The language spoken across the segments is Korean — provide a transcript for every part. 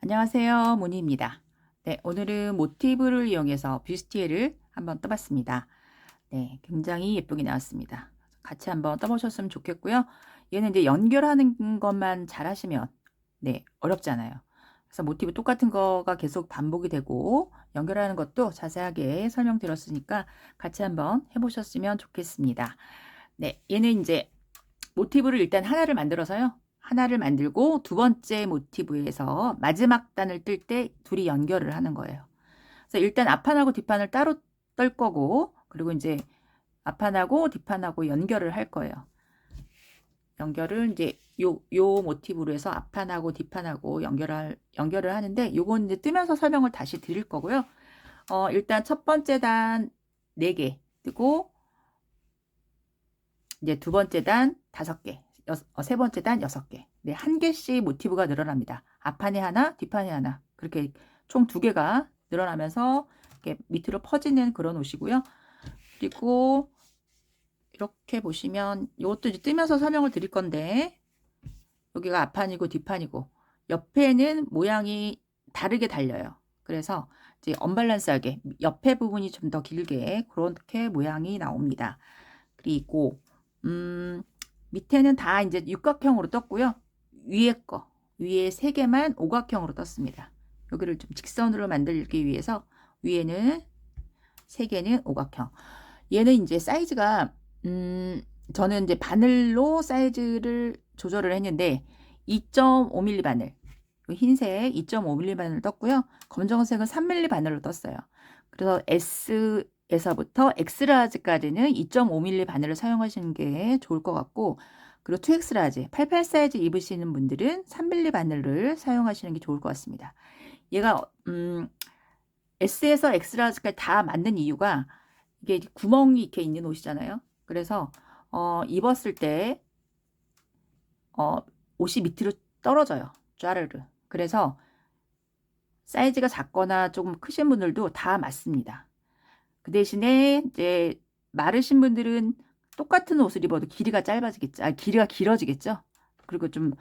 안녕하세요. 모니입니다. 네, 오늘은 모티브를 이용해서 뷰스티에를 한번 떠봤습니다. 네, 굉장히 예쁘게 나왔습니다. 같이 한번 떠보셨으면 좋겠고요. 얘는 이제 연결하는 것만 잘 하시면 네, 어렵잖아요. 그래서 모티브 똑같은 거가 계속 반복이 되고 연결하는 것도 자세하게 설명드렸으니까 같이 한번 해보셨으면 좋겠습니다. 네, 얘는 이제 모티브를 일단 하나를 만들어서요. 하나를 만들고 두 번째 모티브에서 마지막 단을 뜰 때 둘이 연결을 하는 거예요. 그래서 일단 앞판하고 뒷판을 따로 떨 거고, 그리고 이제 앞판하고 뒷판하고 연결을 할 거예요. 연결을 이제 요 모티브로 해서 앞판하고 뒷판하고 연결을 하는데, 요건 이제 뜨면서 설명을 다시 드릴 거고요. 일단 첫 번째 단 4개 뜨고, 이제 두 번째 단 5개, 세 번째 단 6개. 네, 한 개씩 모티브가 늘어납니다. 앞판에 하나, 뒷판에 하나. 그렇게 총 2개가 늘어나면서 이렇게 밑으로 퍼지는 그런 옷이고요. 그리고 이렇게 보시면 이것도 이제 뜨면서 설명을 드릴 건데, 여기가 앞판이고 뒷판이고 옆에는 모양이 다르게 달려요. 그래서 이제 언밸런스하게 옆에 부분이 좀 더 길게 그렇게 모양이 나옵니다. 그리고 밑에는 다 이제 육각형으로 떴고요. 위에 3개만 오각형으로 떴습니다. 여기를 좀 직선으로 만들기 위해서 위에는 3개는 오각형. 얘는 이제 사이즈가 저는 이제 바늘로 사이즈를 조절을 했는데 2.5mm 바늘, 흰색 2.5mm 바늘을 떴고요. 검정색은 3mm 바늘로 떴어요. 그래서 S에서부터 X라지까지는 2.5mm 바늘을 사용하시는 게 좋을 것 같고, 그리고 2X라지, 88 사이즈 입으시는 분들은 3mm 바늘을 사용하시는 게 좋을 것 같습니다. 얘가 S에서 X라지까지 다 맞는 이유가 이게 구멍이 이렇게 있는 옷이잖아요. 그래서 입었을 때 옷이 밑으로 떨어져요. 짜르르. 그래서 사이즈가 작거나 조금 크신 분들도 다 맞습니다. 그 대신에 이제 마르신 분들은 똑같은 옷을 입어도 길이가 짧아지겠죠. 길이가 길어지겠죠. 그리고 좀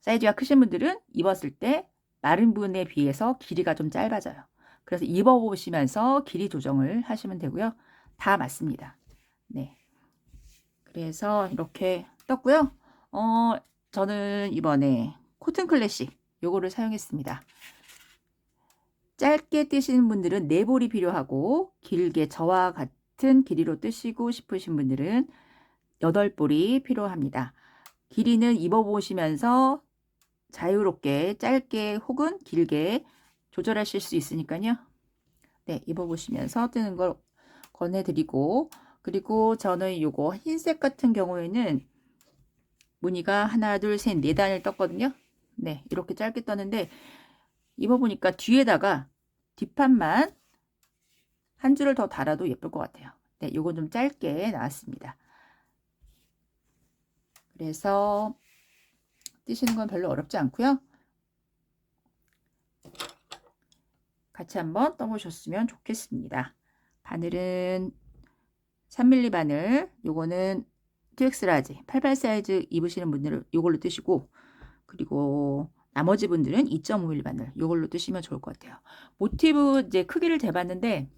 사이즈가 크신 분들은 입었을 때 마른 분에 비해서 길이가 좀 짧아져요. 그래서 입어보시면서 길이 조정을 하시면 되고요. 다 맞습니다. 네. 그래서 이렇게 떴고요. 저는 이번에 코튼 클래식 요거를 사용했습니다. 짧게 뜨시는 분들은 4볼이 필요하고, 길게 저와 같은 길이로 뜨시고 싶으신 분들은 8볼이 필요합니다. 길이는 입어보시면서 자유롭게 짧게 혹은 길게 조절하실 수 있으니까요. 네, 입어보시면서 뜨는 걸 권해드리고, 그리고 저는 요거 흰색 같은 경우에는 무늬가 하나, 둘, 셋, 4단을 떴거든요. 네, 이렇게 짧게 떴는데 입어보니까 뒤에다가 뒷판만 한 줄을 더 달아도 예쁠 것 같아요. 네, 요건 좀 짧게 나왔습니다. 그래서 뜨시는 건 별로 어렵지 않고요. 같이 한번 떠보셨으면 좋겠습니다. 바늘은 3mm 바늘, 요거는 2X 라지, 88 사이즈 입으시는 분들은 요걸로 뜨시고, 그리고 나머지 분들은 2.5mm 바늘 요걸로 뜨시면 좋을 것 같아요. 모티브 이제 크기를 재봤는데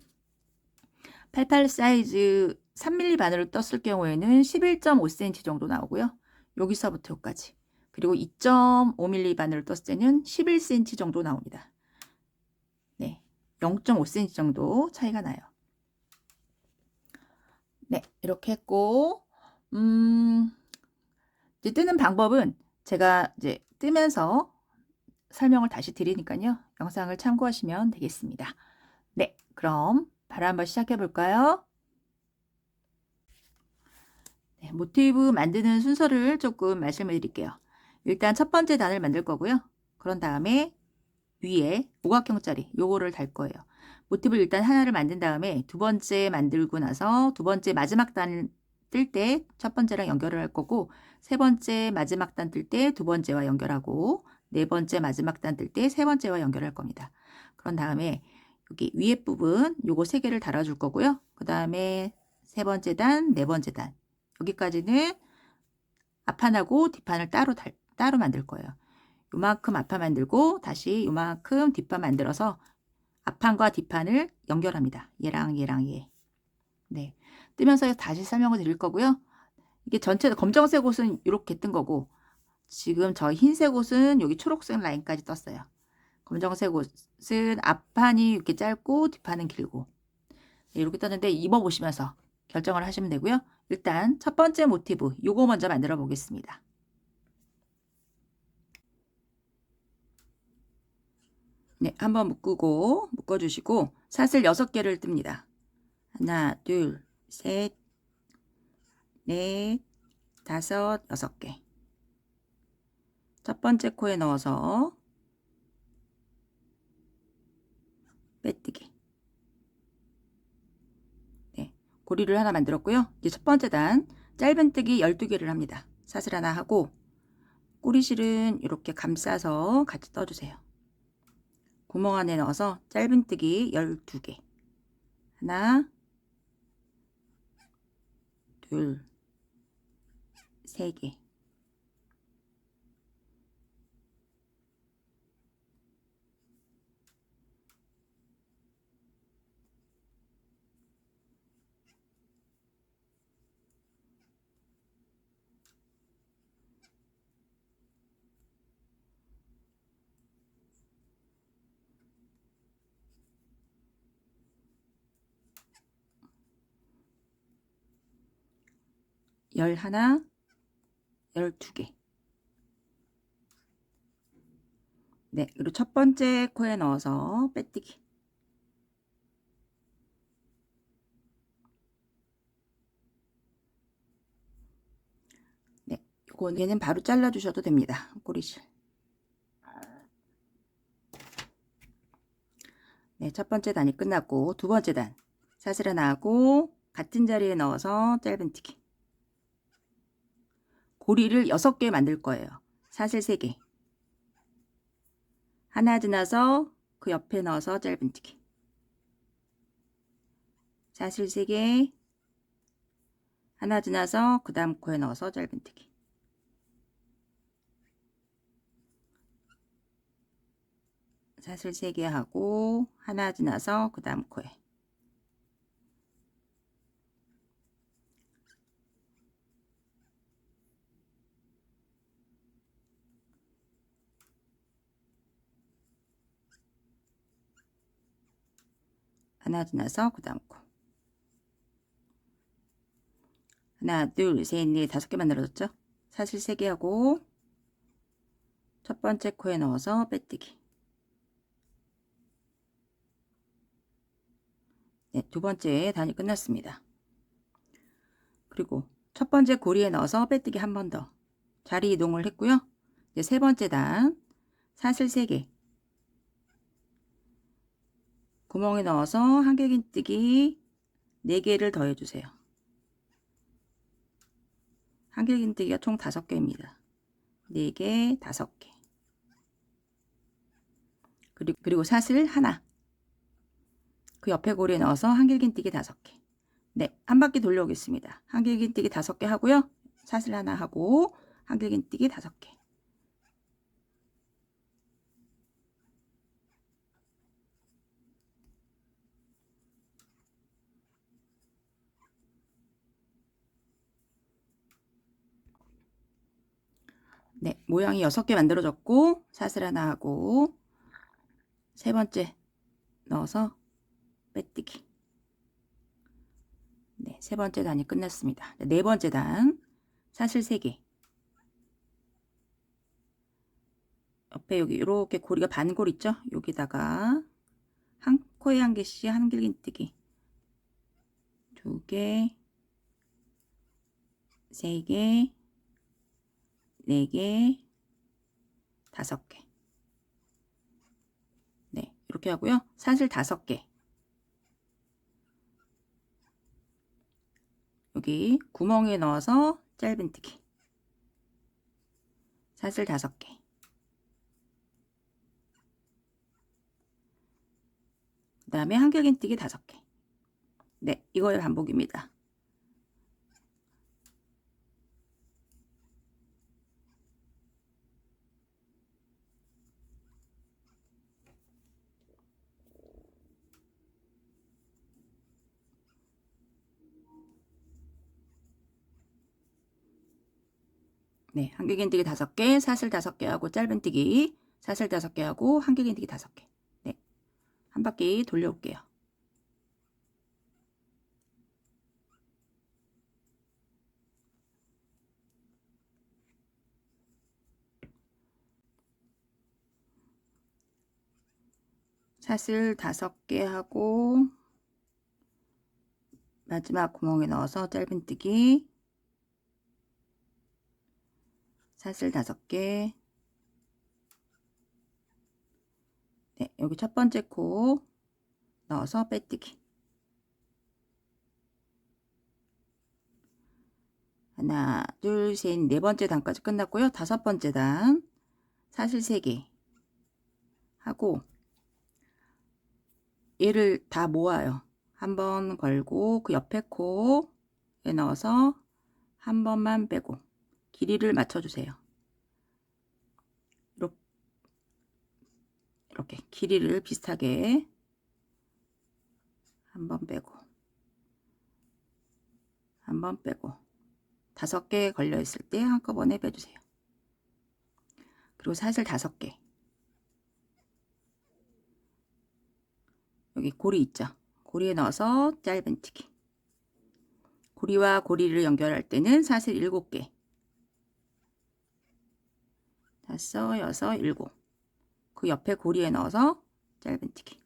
88 사이즈 3mm 바늘을 떴을 경우에는 11.5cm 정도 나오고요. 여기서부터 여기까지. 그리고 2.5mm 바늘을 떴을 때는 11cm 정도 나옵니다. 네, 0.5cm 정도 차이가 나요. 네, 이렇게 했고, 이제 뜨는 방법은 제가 이제 뜨면서 설명을 다시 드리니까요. 영상을 참고하시면 되겠습니다. 네, 그럼 바로 한번 시작해 볼까요? 네, 모티브 만드는 순서를 조금 말씀을 드릴게요. 일단 첫 번째 단을 만들 거고요. 그런 다음에 위에 오각형짜리 요거를 달 거예요. 모티브를 일단 하나를 만든 다음에 두 번째 만들고 나서 두 번째 마지막 단을 뜰 때 첫 번째랑 연결을 할 거고, 세 번째 마지막 단 뜰 때 두 번째와 연결하고, 네 번째 마지막 단 뜰 때 세 번째와 연결할 겁니다. 그런 다음에 여기 위에 부분 요거 3개를 달아줄 거고요. 그 다음에 세 번째 단, 네 번째 단 여기까지는 앞판하고 뒷판을 따로 만들 거예요. 요만큼 앞판 만들고 다시 요만큼 뒷판 만들어서 앞판과 뒷판을 연결합니다. 얘랑 얘랑 얘. 네. 뜨면서 다시 설명을 드릴 거고요. 이게 전체 검정색 옷은 이렇게 뜬 거고 지금 저 흰색 옷은 여기 초록색 라인까지 떴어요. 검정색 옷은 앞판이 이렇게 짧고 뒷판은 길고 네, 이렇게 떴는데 입어보시면서 결정을 하시면 되고요. 일단 첫 번째 모티브 요거 먼저 만들어 보겠습니다. 네, 한번 묶어주시고 사슬 6개를 뜹니다. 하나, 둘, 셋, 넷, 다섯, 6개. 첫 번째 코에 넣어서 빼뜨기. 네, 고리를 하나 만들었고요. 이제 첫 번째 단 짧은뜨기 12개를 합니다. 사슬 하나 하고 꼬리실은 이렇게 감싸서 같이 떠주세요. 구멍 안에 넣어서 짧은뜨기 12개. 하나, 둘, 3개. 하나, 12개. 네, 그리고 첫 번째 코에 넣어서 빼뜨기. 네, 얘는 바로 잘라 주셔도 됩니다. 꼬리실. 네, 첫 번째 단이 끝났고 두 번째 단 사슬 하나 하고 같은 자리에 넣어서 짧은뜨기. 고리를 6개 만들 거예요. 사슬 3개. 하나 지나서 그 옆에 넣어서 짧은뜨기. 사슬 3개. 하나 지나서 그 다음 코에 넣어서 짧은뜨기. 사슬 3개 하고 하나 지나서 그 다음 코에 하나 지나서 그 다음 코 하나 둘 셋 넷 5개 만들어졌죠. 사슬 3개 하고 첫 번째 코에 넣어서 빼뜨기. 네, 두 번째 단이 끝났습니다. 그리고 첫 번째 고리에 넣어서 빼뜨기 한 번 더 자리 이동을 했고요. 이제 세 번째 단 사슬 3개 구멍에 넣어서 한길긴뜨기 4개를 더해 주세요. 한길긴뜨기가 총 5개입니다. 4개, 5개. 그리고 사슬 하나. 그 옆에 고리에 넣어서 한길긴뜨기 5개. 네, 한 바퀴 돌려오겠습니다. 한길긴뜨기 5개 하고요. 사슬 하나 하고 한길긴뜨기 5개. 네, 모양이 6개 만들어졌고 사슬 하나 하고 세 번째 넣어서 빼뜨기. 네, 세 번째 단이 끝났습니다. 네 번째 단 사슬 3개. 옆에 여기 이렇게 고리가 반골 있죠? 여기다가 한 코에 한 개씩 한길긴뜨기 2개, 3개, 4개, 5개. 네, 이렇게 하고요. 사슬 5개. 여기 구멍에 넣어서 짧은뜨기. 사슬 5개. 그 다음에 한길긴뜨기 5개. 네, 이거의 반복입니다. 네, 한길긴뜨기 5개, 사슬 5개 하고 짧은뜨기, 사슬 5개 하고 한길긴뜨기 5개. 네, 한 바퀴 돌려올게요. 사슬 5개 하고 마지막 구멍에 넣어서 짧은뜨기, 사슬 5개. 네, 여기 첫 번째 코 넣어서 빼뜨기. 하나, 둘, 셋, 네 번째 단까지 끝났고요. 5번째 단 사슬 3개 하고 얘를 다 모아요. 한 번 걸고 그 옆에 코에 넣어서 한 번만 빼고 길이를 맞춰주세요. 이렇게 길이를 비슷하게 한 번 빼고 한 번 빼고 5개 걸려 있을 때 한꺼번에 빼주세요. 그리고 사슬 5개. 여기 고리 있죠? 고리에 넣어서 짧은뜨기. 고리와 고리를 연결할 때는 사슬 7개. 5, 6, 7. 그 옆에 고리에 넣어서 짧은뜨기.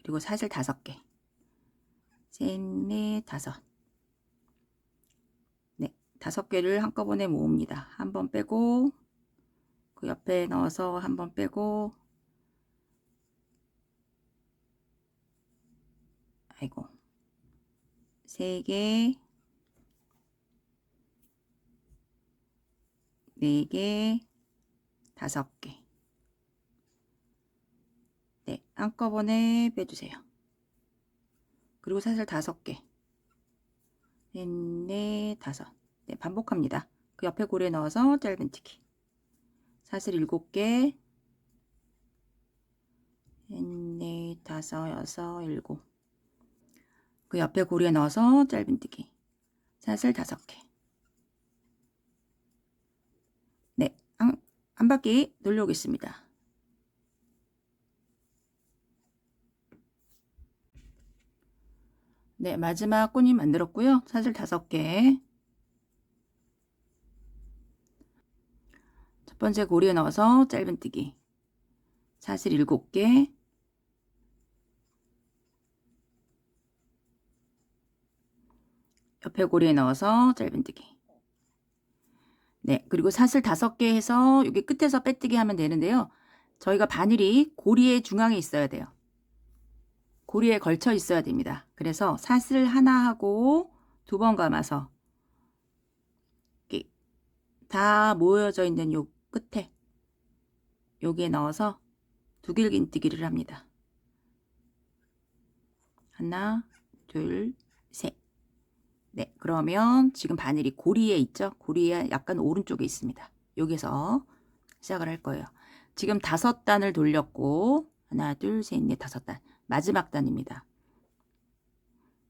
그리고 사슬 5개. 셋, 넷, 5. 네, 5개를 한꺼번에 모읍니다. 한 번 빼고 그 옆에 넣어서 한 번 빼고, 아이고, 3개, 4개, 5개. 네, 한꺼번에 빼주세요. 그리고 사슬 5개. 셋, 넷, 5. 네, 반복합니다. 그 옆에 고리에 넣어서 짧은뜨기. 사슬 7개. 셋, 넷, 5, 6, 7. 그 옆에 고리에 넣어서 짧은뜨기. 사슬 5개. 네, 한 바퀴 돌려오겠습니다. 네, 마지막 꽃잎 만들었고요. 사슬 5개. 첫 번째 고리에 넣어서 짧은뜨기. 사슬 7개. 옆에 고리에 넣어서 짧은뜨기. 네, 그리고 사슬 5개 해서 여기 끝에서 빼뜨기 하면 되는데요. 저희가 바늘이 고리의 중앙에 있어야 돼요. 고리에 걸쳐 있어야 됩니다. 그래서 사슬 하나 하고 2번 감아서 이렇게 다 모여져 있는 요 끝에 여기에 넣어서 두길긴뜨기를 합니다. 하나, 둘, 셋. 네, 그러면 지금 바늘이 고리에 있죠? 고리에 약간 오른쪽에 있습니다. 여기서 시작을 할 거예요. 지금 5단을 돌렸고 하나, 둘, 셋, 넷, 5단. 마지막 단입니다.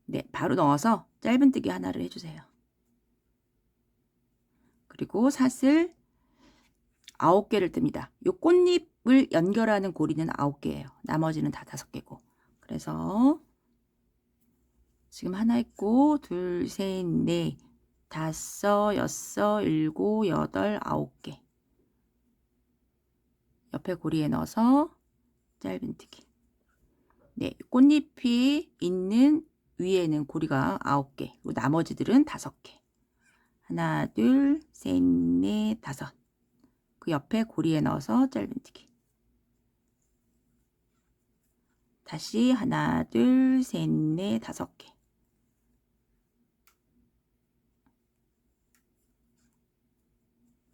네, 바로 넣어서 짧은뜨기 하나를 해주세요. 그리고 사슬 9개를 뜹니다. 이 꽃잎을 연결하는 고리는 9개예요. 나머지는 다 5개고. 그래서 지금 하나 있고 둘, 셋, 넷, 5, 6, 7, 8, 9개. 옆에 고리에 넣어서 짧은뜨기. 네, 꽃잎이 있는 위에는 고리가 9개, 그리고 나머지들은 5개. 하나, 둘, 셋, 넷, 5. 그 옆에 고리에 넣어서 짧은뜨기. 다시 하나, 둘, 셋, 넷, 5개.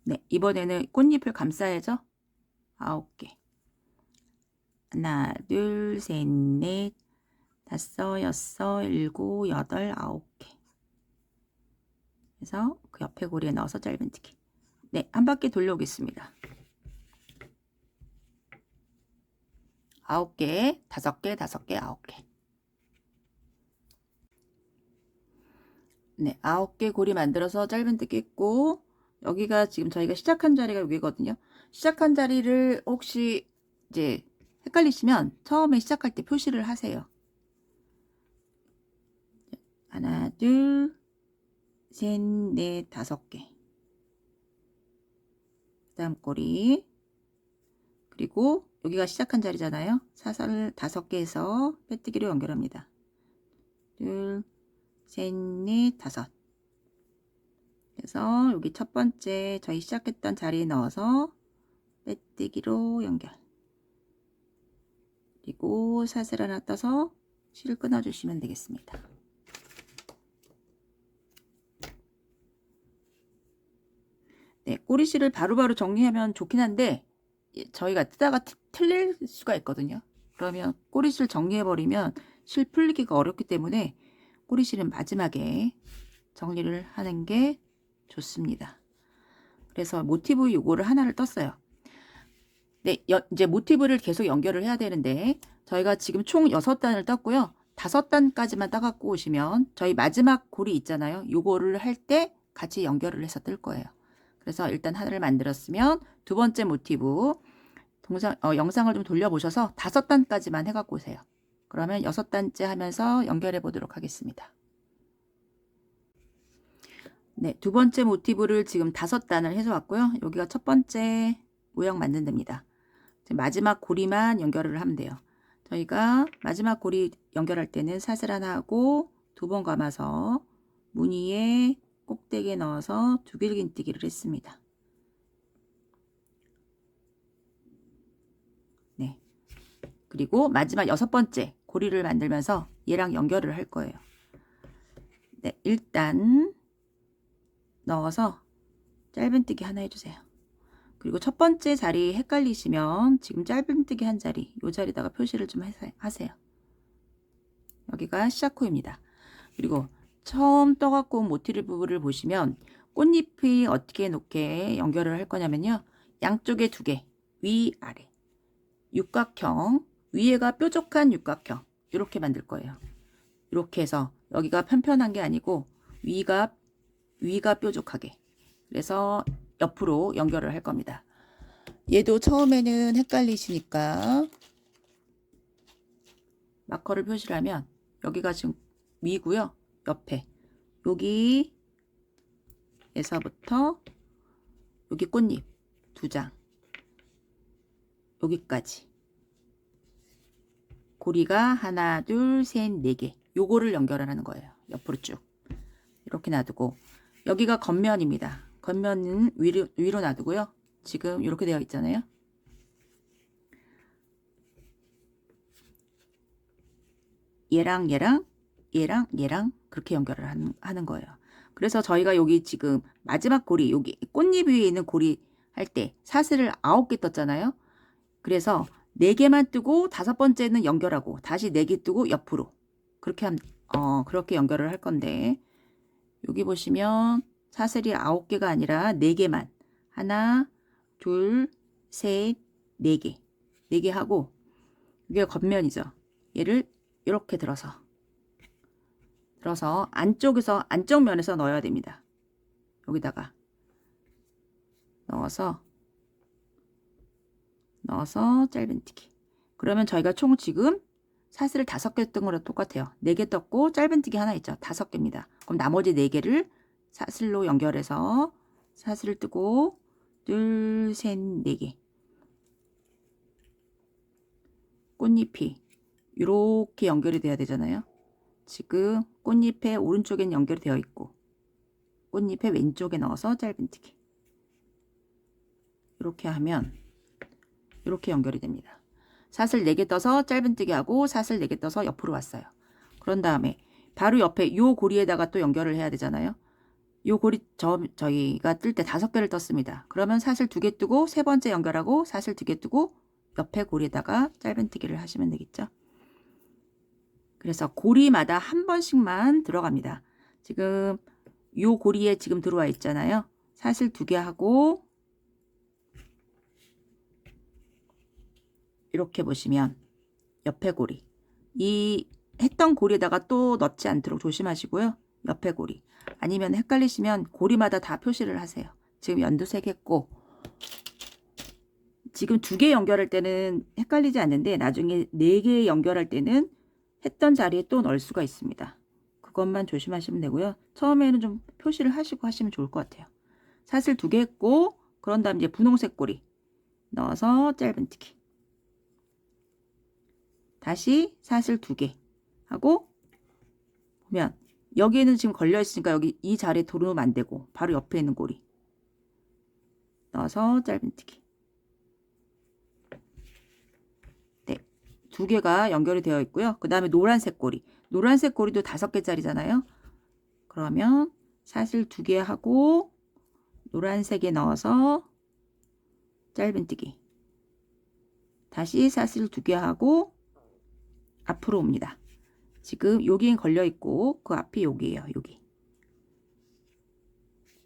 네, 이번에는 꽃잎을 감싸야죠. 9개. 하나, 둘, 셋, 넷, 5, 6, 7, 8, 9개. 그래서 그 옆에 고리에 넣어서 짧은뜨기. 네, 한 바퀴 돌려오겠습니다. 9개, 5개, 5개, 9개. 네, 9개 고리 만들어서 짧은뜨기 했고, 여기가 지금 저희가 시작한 자리가 여기거든요. 시작한 자리를 혹시 이제 헷갈리시면 처음에 시작할 때 표시를 하세요. 하나, 둘, 셋, 넷, 5개. 그다음 꼬리. 그리고 여기가 시작한 자리잖아요. 사슬 5개 해서 빼뜨기로 연결합니다. 둘, 셋, 넷, 5. 그래서 여기 첫 번째 저희 시작했던 자리에 넣어서 빼뜨기로 연결. 그리고 사슬 하나 떠서 실을 끊어주시면 되겠습니다. 네, 꼬리실을 바로바로 정리하면 좋긴 한데 저희가 뜨다가 틀릴 수가 있거든요. 그러면 꼬리실 정리해버리면 실 풀리기가 어렵기 때문에 꼬리실은 마지막에 정리를 하는 게 좋습니다. 그래서 모티브 요거를 하나를 떴어요. 네, 이제 모티브를 계속 연결을 해야 되는데 저희가 지금 총 6단을 떴고요. 5단까지만 따갖고 오시면 저희 마지막 고리 있잖아요. 요거를 할 때 같이 연결을 해서 뜰 거예요. 그래서 일단 하나를 만들었으면 두 번째 모티브 영상을 좀 돌려보셔서 5단까지만 해갖고 오세요. 그러면 6단째 하면서 연결해 보도록 하겠습니다. 네, 두 번째 모티브를 지금 5단을 해서 왔고요. 여기가 첫 번째 모양 만든 데입니다. 마지막 고리만 연결을 하면 돼요. 저희가 마지막 고리 연결할 때는 사슬 하나 하고 2번 감아서 무늬에 꼭대기에 넣어서 두길긴뜨기를 했습니다. 네. 그리고 마지막 6번째 고리를 만들면서 얘랑 연결을 할 거예요. 네, 일단 넣어서 짧은뜨기 하나 해주세요. 그리고 첫 번째 자리 헷갈리시면 지금 짧은뜨기 한 자리, 이 자리다가 표시를 좀 하세요. 여기가 시작 호입니다. 그리고 처음 떠갖고 온 모티브를 보시면 꽃잎이 어떻게 놓게 연결을 할 거냐면요. 양쪽에 2개, 위, 아래. 육각형, 위에가 뾰족한 육각형. 이렇게 만들 거예요. 이렇게 해서 여기가 편편한 게 아니고 위가 뾰족하게. 그래서 옆으로 연결을 할 겁니다. 얘도 처음에는 헷갈리시니까 마커를 표시를 하면 여기가 지금 위고요. 옆에 여기에서부터 여기 꽃잎 2장 여기까지 고리가 하나, 둘, 셋, 4개 요거를 연결하는 거예요. 옆으로 쭉 이렇게 놔두고 여기가 겉면입니다. 겉면은 위로 놔두고요. 지금 이렇게 되어 있잖아요. 얘랑 그렇게 연결을 하는 거예요. 그래서 저희가 여기 지금 마지막 고리 여기 꽃잎 위에 있는 고리 할 때 사슬을 9개 떴잖아요. 그래서 4개만 뜨고 5번째는 연결하고 다시 4개 뜨고 옆으로 그렇게 연결을 할 건데 여기 보시면 사슬이 9개가 아니라 4개만 하나, 둘, 셋, 4개 4개 하고 이게 겉면이죠. 얘를 이렇게 들어서 안쪽 면에서 넣어야 됩니다. 여기다가 넣어서 짧은뜨기. 그러면 저희가 총 지금 사슬을 5개 뜬 거랑 똑같아요. 4개 떴고 짧은뜨기 하나 있죠. 5개입니다. 그럼 나머지 4개를 사슬로 연결해서 사슬을 뜨고 둘, 셋, 4개. 꽃잎이 이렇게 연결이 돼야 되잖아요. 지금 꽃잎의 오른쪽엔 연결이 되어 있고 꽃잎의 왼쪽에 넣어서 짧은뜨기. 이렇게 하면 이렇게 연결이 됩니다. 사슬 4개 떠서 짧은뜨기 하고 사슬 4개 떠서 옆으로 왔어요. 그런 다음에 바로 옆에 요 고리에다가 또 연결을 해야 되잖아요. 요 고리 저희가 뜰 때 5개를 떴습니다. 그러면 사슬 2개 뜨고 세 번째 연결하고 사슬 2개 뜨고 옆에 고리에다가 짧은뜨기를 하시면 되겠죠. 그래서 고리마다 한 번씩만 들어갑니다. 지금 요 고리에 지금 들어와 있잖아요. 사슬 2개 하고 이렇게 보시면 옆에 고리 이 했던 고리에다가 또 넣지 않도록 조심하시고요. 옆에 고리. 아니면 헷갈리시면 고리마다 다 표시를 하세요. 지금 연두색 했고, 지금 2개 연결할 때는 헷갈리지 않는데 나중에 4개 연결할 때는 했던 자리에 또 넣을 수가 있습니다. 그것만 조심하시면 되고요. 처음에는 좀 표시를 하시고 하시면 좋을 것 같아요. 사슬 2개 했고, 그런 다음 이제 분홍색 고리 넣어서 짧은뜨기. 다시 사슬 2개 하고, 보면 여기에는 지금 걸려 있으니까 여기 이 자리에 들어오면 안 되고 바로 옆에 있는 고리 넣어서 짧은뜨기. 네, 2개가 연결이 되어 있고요. 그 다음에 노란색 고리. 노란색 고리도 5개짜리잖아요. 그러면 사슬 2개 하고 노란색에 넣어서 짧은뜨기. 다시 사슬 2개 하고 앞으로 옵니다. 지금 여기엔 걸려 있고 그 앞이 여기예요. 여기.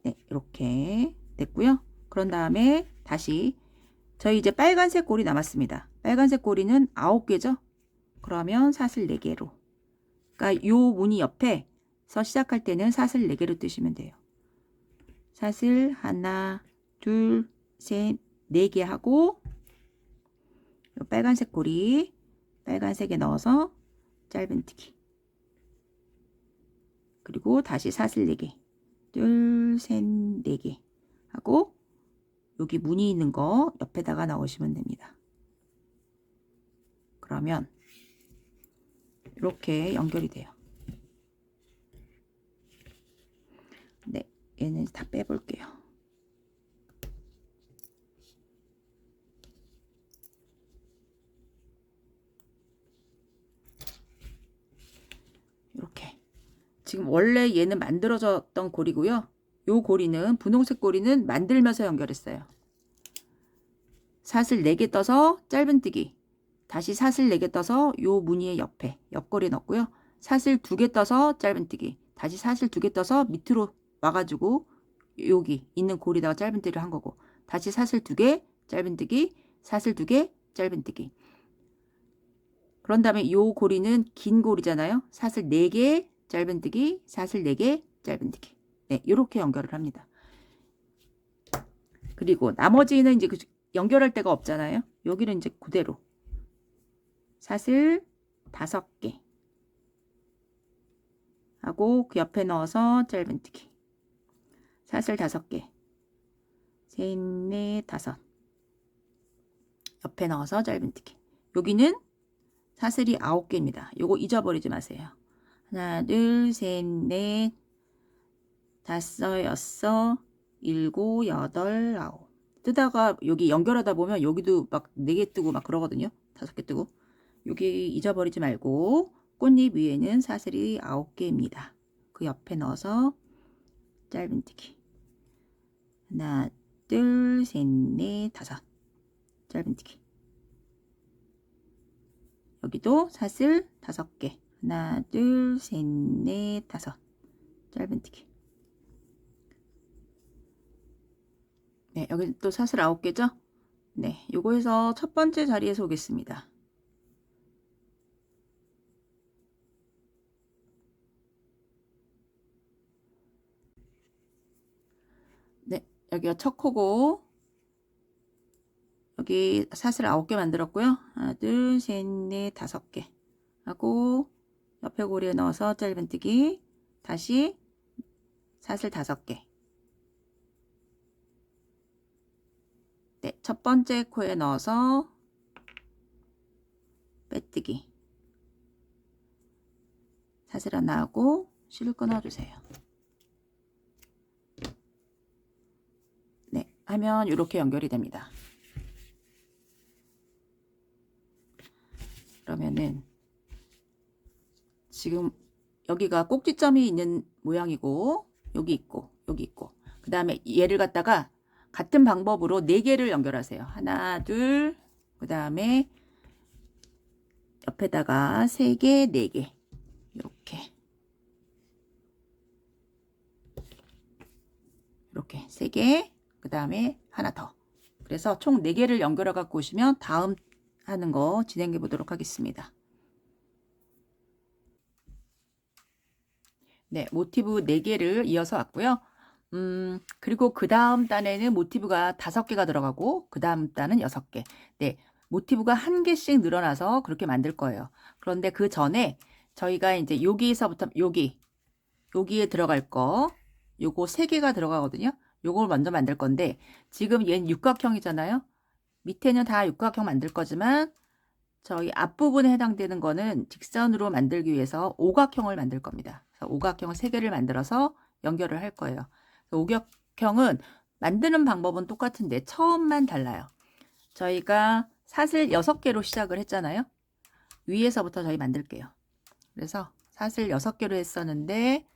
네, 이렇게 됐고요. 그런 다음에 다시 저희 이제 빨간색 고리 남았습니다. 빨간색 고리는 9개죠. 그러면 사슬 4개로. 그러니까 요 무늬 옆에서 시작할 때는 사슬 4개로 뜨시면 돼요. 사슬 하나, 둘, 셋, 4개 하고 요 빨간색 고리 빨간색에 넣어서 짧은뜨기. 그리고 다시 사슬 4개. 둘, 셋, 4개 하고 여기 무늬 있는 거 옆에다가 넣으시면 됩니다. 그러면 이렇게 연결이 돼요. 네, 얘는 다 빼볼게요. 이렇게. 지금 원래 얘는 만들어졌던 고리고요. 요 고리는 분홍색 고리는 만들면서 연결했어요. 사슬 4개 떠서 짧은뜨기. 다시 사슬 4개 떠서 요 무늬의 옆에 옆고리 넣고요. 사슬 2개 떠서 짧은뜨기. 다시 사슬 2개 떠서 밑으로 와가지고 여기 있는 고리다가 짧은뜨기를 한 거고, 다시 사슬 2개 짧은뜨기, 사슬 2개 짧은뜨기. 그런 다음에 요 고리는 긴 고리잖아요. 사슬 4개 짧은뜨기, 사슬 4개 짧은뜨기. 네, 이렇게 연결을 합니다. 그리고 나머지는 이제 연결할 데가 없잖아요. 여기는 이제 그대로 사슬 5개 하고 그 옆에 넣어서 짧은뜨기. 사슬 5개. 셋, 넷, 5. 옆에 넣어서 짧은뜨기. 여기는 사슬이 9개입니다. 요거 잊어버리지 마세요. 하나, 둘, 셋, 넷, 5, 6, 7, 8, 9. 뜨다가 여기 연결하다 보면 여기도 막 4개 뜨고 막 그러거든요. 5개 뜨고. 여기 잊어버리지 말고 꽃잎 위에는 사슬이 9개입니다. 그 옆에 넣어서 짧은뜨기. 하나, 둘, 셋, 넷, 5. 짧은뜨기. 여기도 사슬 5개. 하나, 둘, 셋, 넷, 5. 짧은뜨기. 네, 여기 또 사슬 9개죠? 네, 요거 해서 첫 번째 자리에서 오겠습니다. 네, 여기가 첫 코고, 여기 사슬 9개 만들었고요. 하나, 둘, 셋, 넷, 5개 하고 옆에 고리에 넣어서 짧은뜨기. 다시 사슬 5개. 네, 첫 번째 코에 넣어서 빼뜨기. 사슬 하나 하고 실을 끊어주세요. 네, 하면 이렇게 연결이 됩니다. 그러면은 지금 여기가 꼭지점이 있는 모양이고 여기 있고 여기 있고, 그 다음에 얘를 갖다가 같은 방법으로 4개를 연결하세요. 하나, 둘, 그 다음에 옆에다가 3개, 4개 이렇게 3개, 그 다음에 하나 더. 그래서 총 4개를 연결해 갖고 오시면 다음 하는 거 진행해 보도록 하겠습니다. 네, 모티브 4개를 이어서 왔고요. 그리고 그 다음 단에는 모티브가 5개가 들어가고 그 다음 단은 6개. 네, 모티브가 1개씩 늘어나서 그렇게 만들 거예요. 그런데 그 전에 저희가 이제 여기서부터 여기에 들어갈 거 요거 3개가 들어가거든요. 요걸 먼저 만들 건데 지금 얘는 육각형이잖아요. 밑에는 다 육각형 만들 거지만 저희 앞부분에 해당되는 거는 직선으로 만들기 위해서 오각형을 만들 겁니다. 그래서 오각형을 3개를 만들어서 연결을 할 거예요. 오각형은 만드는 방법은 똑같은데 처음만 달라요. 저희가 사슬 6개로 시작을 했잖아요. 위에서부터 저희 만들게요. 그래서 사슬 6개로 했었는데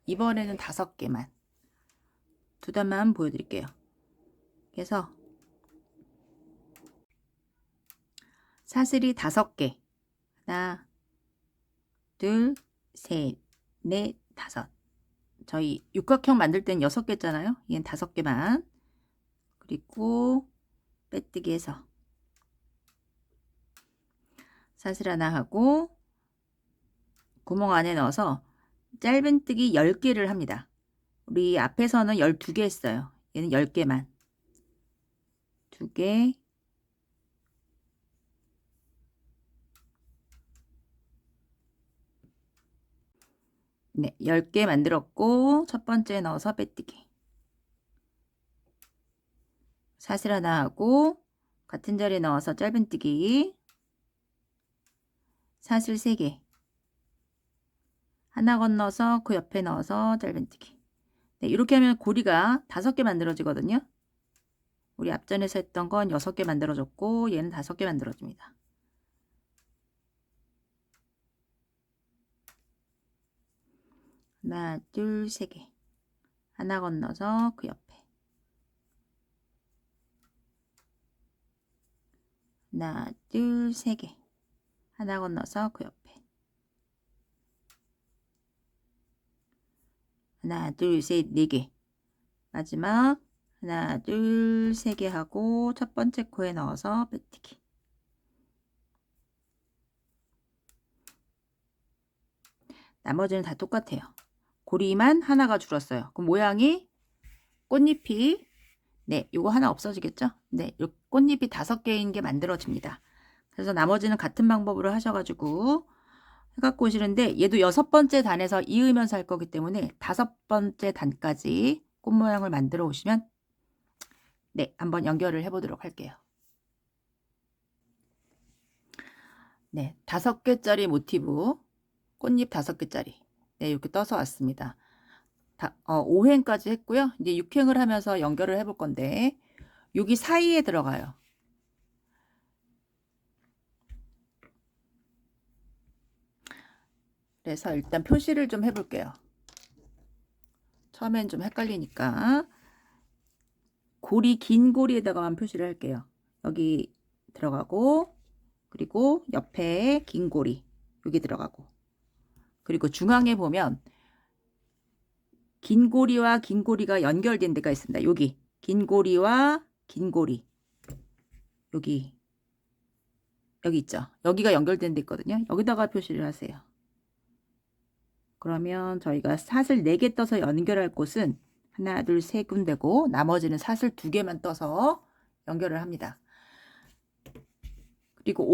이번에는 5개만 두 단만 보여드릴게요. 그래서 사슬이 5개 하나 둘 셋 넷 다섯 저희 육각형 만들 땐 6개잖아요. 얘는 5개만 그리고 빼뜨기 해서 사슬 하나 하고 구멍 안에 넣어서 짧은뜨기 10개를 합니다. 우리 앞에서는 12개 했어요. 얘는 10개만 2개 네, 10개 만들었고 첫 번째 넣어서 빼뜨기 사슬 하나 하고 같은 자리에 넣어서 짧은뜨기 사슬 3개 하나 건너서 그 옆에 넣어서 짧은뜨기 네, 이렇게 하면 고리가 5개 만들어지거든요. 우리 앞전에서 했던 건 6개 만들어졌고 얘는 5개 만들어집니다. 하나 둘 3개 하나 건너서 그 옆에 하나 둘 3개 하나 건너서 그 옆에 하나 둘 셋 4개 마지막 하나 둘 3개 하고 첫 번째 코에 넣어서 빼뜨기 나머지는 다 똑같아요. 고리만 하나가 줄었어요. 그럼 모양이 꽃잎이 네, 요거 하나 없어지겠죠? 네, 요 꽃잎이 5개인 게 만들어집니다. 그래서 나머지는 같은 방법으로 하셔가지고 해갖고 오시는데 얘도 6번째 단에서 이으면서 할 거기 때문에 5번째 단까지 꽃 모양을 만들어 오시면 네, 한번 연결을 해보도록 할게요. 네, 5개짜리 모티브 꽃잎 5개짜리 네, 이렇게 떠서 왔습니다. 5행까지 했고요. 이제 6행을 하면서 연결을 해볼 건데 여기 사이에 들어가요. 그래서 일단 표시를 좀 해볼게요. 처음엔 좀 헷갈리니까 고리 긴 고리에다가만 표시를 할게요. 여기 들어가고 그리고 옆에 긴 고리 여기 들어가고 그리고 중앙에 보면 긴 고리와 긴 고리가 연결된 데가 있습니다. 여기 긴 고리와 긴 고리 여기 있죠. 여기가 연결된 데 있거든요. 여기다가 표시를 하세요. 그러면 저희가 사슬 4개 떠서 연결할 곳은 하나 둘 세 군데고 나머지는 사슬 2개만 떠서 연결을 합니다. 그리고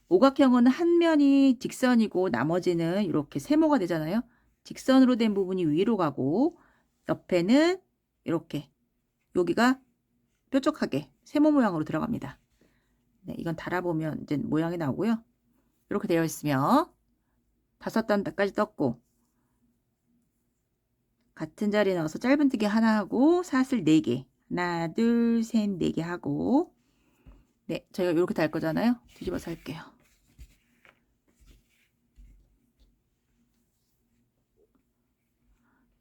오각형은 한 면이 직선이고 나머지는 이렇게 세모가 되잖아요. 직선으로 된 부분이 위로 가고 옆에는 이렇게 여기가 뾰족하게 세모 모양으로 들어갑니다. 네, 이건 달아보면 이제 모양이 나오고요. 이렇게 되어 있으면 5단까지 떴고 같은 자리에 넣어서 짧은뜨기 하나 하고 사슬 4개 하나 둘 셋 4개 하고 네, 저희가 이렇게 달 거잖아요. 뒤집어서 할게요.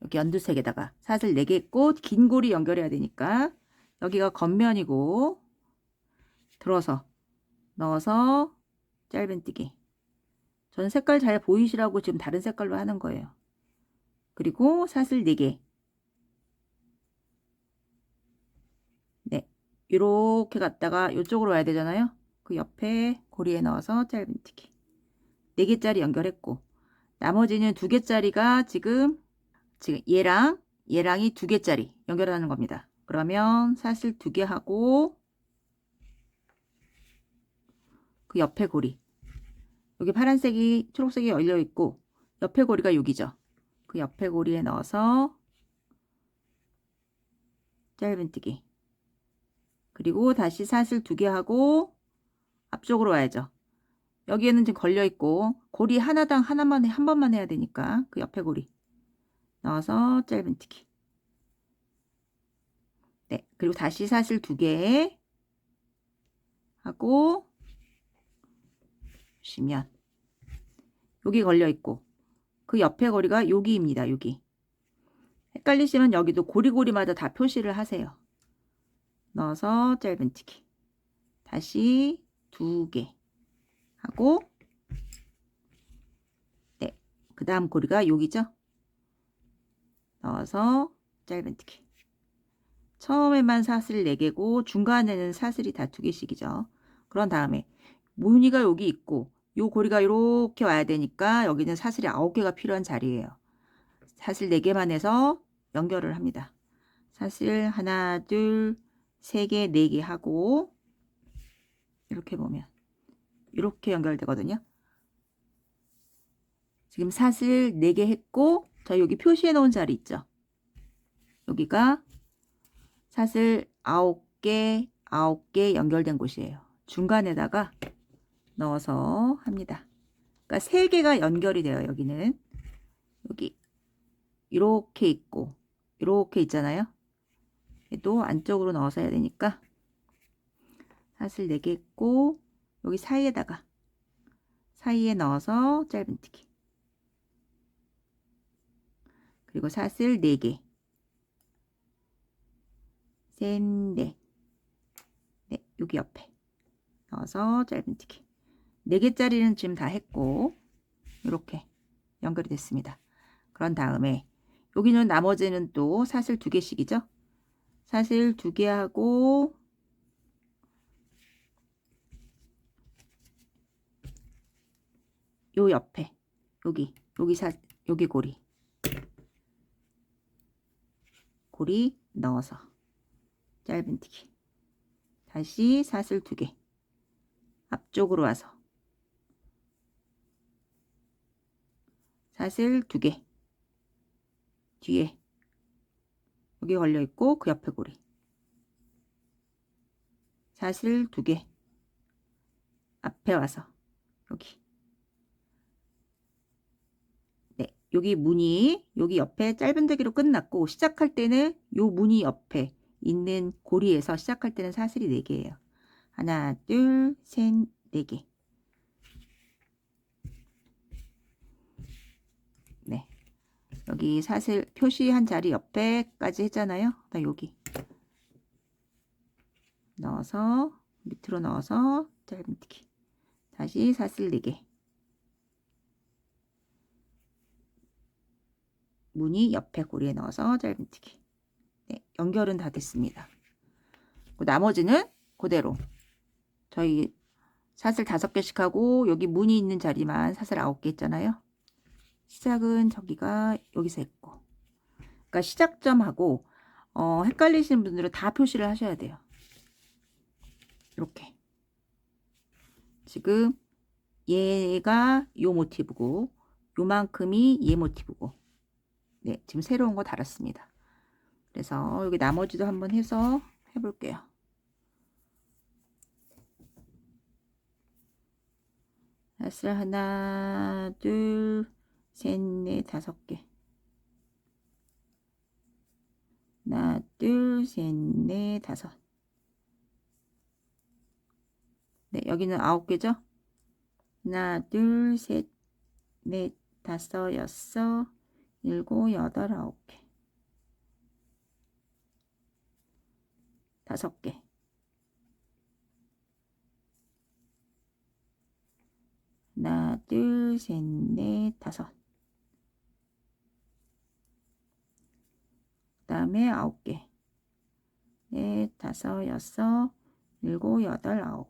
여기 연두색에다가 사슬 4개 있고 긴 고리 연결해야 되니까 여기가 겉면이고 들어서 넣어서 짧은뜨기 저는 색깔 잘 보이시라고 지금 다른 색깔로 하는 거예요. 그리고 사슬 4개 네, 이렇게 갔다가 이쪽으로 와야 되잖아요. 그 옆에 고리에 넣어서 짧은뜨기 4개짜리 연결했고 나머지는 2개짜리가 지금 얘랑이 2개짜리 연결하는 겁니다. 그러면 사슬 2개 하고 그 옆에 고리, 여기 파란색이 초록색이 열려 있고 옆에 고리가 여기죠. 그 옆에 고리에 넣어서 짧은뜨기, 그리고 다시 사슬 2개 하고 앞쪽으로 와야죠. 여기에는 지금 걸려 있고 고리 하나당 하나만 한 번만 해야 되니까 그 옆에 고리 넣어서 짧은뜨기. 네, 그리고 다시 사슬 2개 하고 보시면 여기 걸려 있고 그 옆에 고리가 여기입니다. 여기. 헷갈리시면 여기도 고리고리마다 다 표시를 하세요. 넣어서 짧은뜨기. 다시 2개 하고, 네, 그 다음 고리가 여기죠. 넣어서 짧은뜨기. 처음에만 사슬 4개고 중간에는 사슬이 다 2개씩이죠. 그런 다음에 무늬가 여기 있고 요 고리가 이렇게 와야 되니까 여기는 사슬이 9개가 필요한 자리예요. 사슬 4개만 해서 연결을 합니다. 사슬 하나, 둘, 3개, 4개 하고 이렇게 보면 이렇게 연결되거든요. 지금 사슬 4개 했고 저 여기 표시해 놓은 자리 있죠. 여기가 사슬 9개, 9개 연결된 곳이에요. 중간에다가 넣어서 합니다. 그러니까 3개가 연결이 돼요. 여기는 여기 이렇게 있고 이렇게 있잖아요. 또 안쪽으로 넣어서 해야 되니까 사슬 4개 있고 여기 사이에다가 사이에 넣어서 짧은뜨기. 그리고 사슬 4개, 셋, 넷, 네, 여기 옆에 넣어서 짧은뜨기. 4개짜리는 지금 다 했고 이렇게 연결이 됐습니다. 그런 다음에 여기는 나머지는 또 사슬 2개씩이죠. 사슬 2개 하고 요 옆에 여기 여기 고리 넣어서 짧은뜨기. 다시 사슬 2개 앞쪽으로 와서 사슬 2개 뒤에 여기 걸려 있고 그 옆에 고리 사슬 2개 앞에 와서 여기, 네, 여기 무늬 여기 옆에 짧은뜨기로 끝났고 시작할 때는 요 무늬 옆에 있는 고리에서 시작할 때는 사슬이 4개예요. 하나, 둘, 셋, 4개. 네, 여기 사슬 표시한 자리 옆에까지 했잖아요. 여기 넣어서 밑으로 넣어서 짧은뜨기. 다시 사슬 4개. 무늬 옆에 고리에 넣어서 짧은뜨기. 네, 연결은 다 됐습니다. 나머지는 그대로 저희 사슬 5개씩 하고 여기 무늬 있는 자리만 사슬 9개 있잖아요. 시작은 저기가 여기서 했고, 그러니까 시작점하고 헷갈리시는 분들은 다 표시를 하셔야 돼요. 이렇게 지금 얘가 요 모티브고 요만큼이 얘 모티브고, 네, 지금 새로운 거 달았습니다. 그래서 여기 나머지도 한번 해서 해볼게요. 사슬 하나, 둘, 셋, 넷, 5개. 하나, 둘, 셋, 넷, 5. 네, 여기는 9개죠? 하나, 둘, 셋, 넷, 5, 6, 7, 8, 9개. 5개. 하나, 둘, 셋, 넷, 5. 그 다음에 9개. 넷, 5, 6, 7, 8, 9.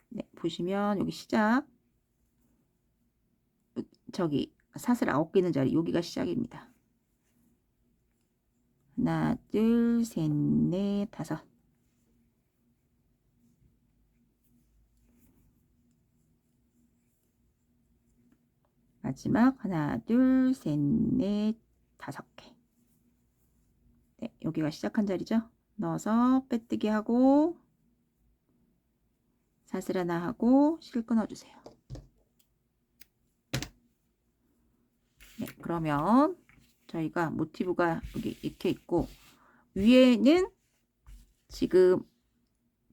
네, 보시면 여기 시작, 저기 사슬 9개 있는 자리, 여기가 시작입니다. 하나, 둘, 셋, 넷, 다섯. 마지막 하나, 둘, 셋, 넷, 5개. 네, 여기가 시작한 자리죠. 넣어서 빼뜨기 하고 사슬 하나 하고 실 끊어주세요. 네, 그러면 저희가 모티브가 여기 이렇게 있고, 위에는 지금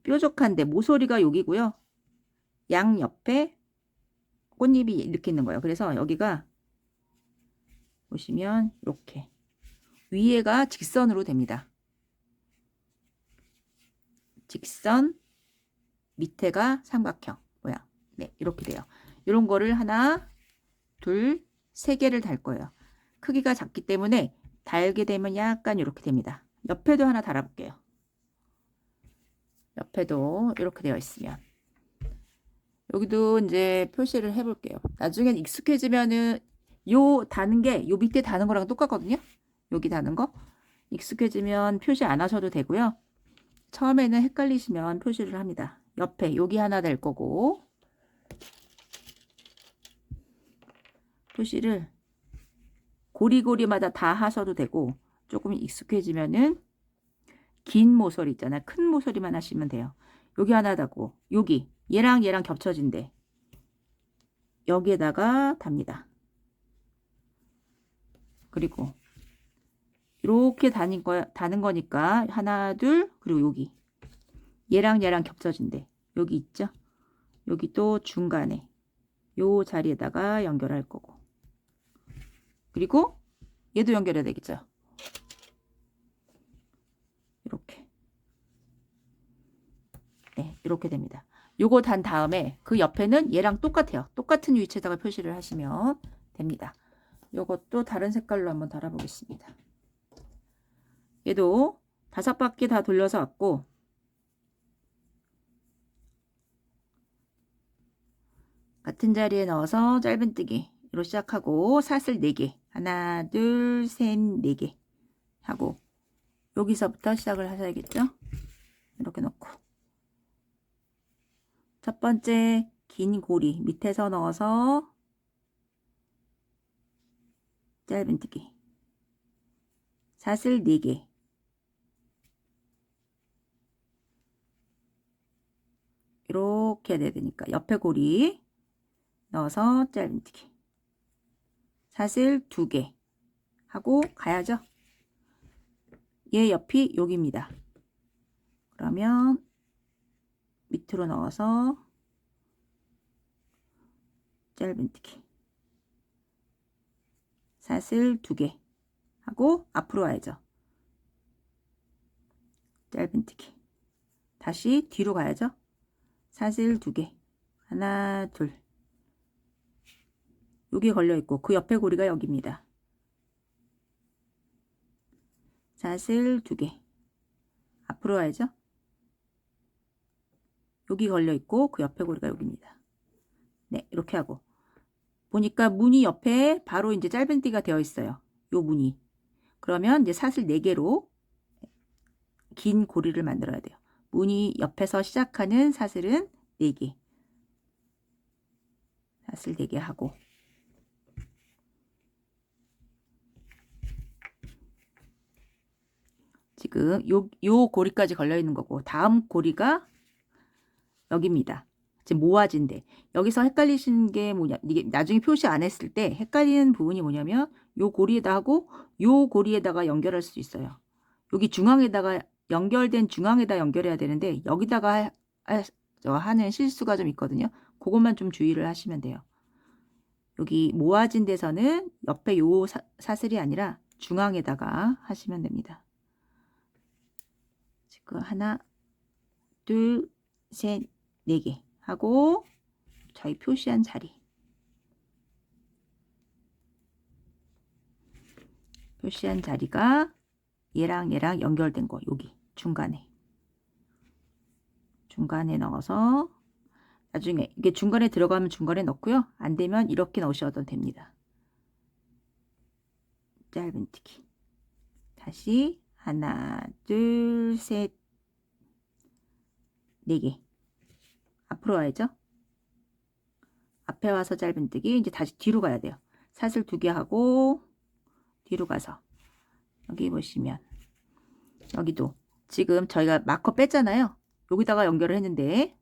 뾰족한데 모서리가 여기고요. 양 옆에 꽃잎이 이렇게 있는 거예요. 그래서 여기가 보시면 이렇게 위에가 직선으로 됩니다. 직선, 밑에가 삼각형 모양. 네, 이렇게 돼요. 이런 거를 하나, 둘, 3개를 달 거예요. 크기가 작기 때문에 달게 되면 약간 이렇게 됩니다. 옆에도 하나 달아볼게요. 옆에도 이렇게 되어 있으면 여기도 이제 표시를 해볼게요. 나중엔 익숙해지면은 요 다는 게 요 밑에 다는 거랑 똑같거든요. 여기 다는 거 익숙해지면 표시 안 하셔도 되고요. 처음에는 헷갈리시면 표시를 합니다. 옆에 여기 하나 될 거고, 표시를 고리고리마다 다 하셔도 되고, 조금 익숙해지면은 긴 모서리 있잖아요. 큰 모서리만 하시면 돼요. 여기 하나 다고, 여기 얘랑 얘랑 겹쳐진대. 여기에다가 답니다. 그리고 이렇게 다는 거니까 하나, 둘, 그리고 여기 얘랑 얘랑 겹쳐진대. 여기 있죠? 여기 또 중간에 요 자리에다가 연결할 거고, 그리고 얘도 연결해야 되겠죠? 이렇게. 네, 이렇게 됩니다. 요거 단 다음에 그 옆에는 얘랑 똑같아요. 똑같은 위치에다가 표시를 하시면 됩니다. 요것도 다른 색깔로 한번 달아보겠습니다. 얘도 5바퀴 다 돌려서 왔고, 같은 자리에 넣어서 짧은뜨기로 시작하고 사슬 4개, 하나, 둘, 셋, 4개 하고, 여기서부터 시작을 하셔야겠죠? 이렇게 놓고 첫 번째 긴 고리 밑에서 넣어서 짧은뜨기, 사슬 4개, 이렇게 해야 되니까 옆에 고리 넣어서 짧은뜨기, 사슬 2개 하고 가야죠. 얘 옆이 여기입니다. 그러면 밑으로 넣어서 짧은뜨기, 사슬 2개 하고 앞으로 와야죠. 짧은뜨기, 다시 뒤로 가야죠. 사슬 2개, 하나, 둘, 여기 걸려 있고 그 옆에 고리가 여기입니다. 사슬 2개, 앞으로 와야죠. 여기 걸려 있고 그 옆에 고리가 여기입니다. 네, 이렇게 하고 보니까 무늬 옆에 바로 이제 짧은띠가 되어 있어요. 요 무늬. 그러면 이제 사슬 4개로 긴 고리를 만들어야 돼요. 무늬 옆에서 시작하는 사슬은 4개. 사슬 4개 하고, 지금 요 고리까지 걸려 있는 거고, 다음 고리가 여기입니다. 지금 모아진데 여기서 헷갈리시는 게 뭐냐, 이게 나중에 표시 안 했을 때 헷갈리는 부분이 뭐냐면 요 고리에다 하고 요 고리에다가 연결할 수 있어요. 여기 중앙에다가 연결된 중앙에다 연결해야 되는데 여기다가 하는 실수가 좀 있거든요. 그것만 좀 주의를 하시면 돼요. 여기 모아진 데서는 옆에 요 사슬이 아니라 중앙에다가 하시면 됩니다. 지금 하나, 둘, 셋, 4개 하고 저희 표시한 자리, 표시한 자리가 얘랑 얘랑 연결된 거, 여기 중간에 넣어서 나중에 이게 중간에 들어가면 중간에 넣고요. 안 되면 이렇게 넣으셔도 됩니다. 짧은뜨기. 다시 하나, 둘, 셋, 4개. 앞으로 와야죠. 앞에 와서 짧은뜨기. 이제 다시 뒤로 가야 돼요. 사슬 2개 하고 뒤로 가서 여기 보시면 여기도 지금 저희가 마커 뺐잖아요. 여기다가 연결을 했는데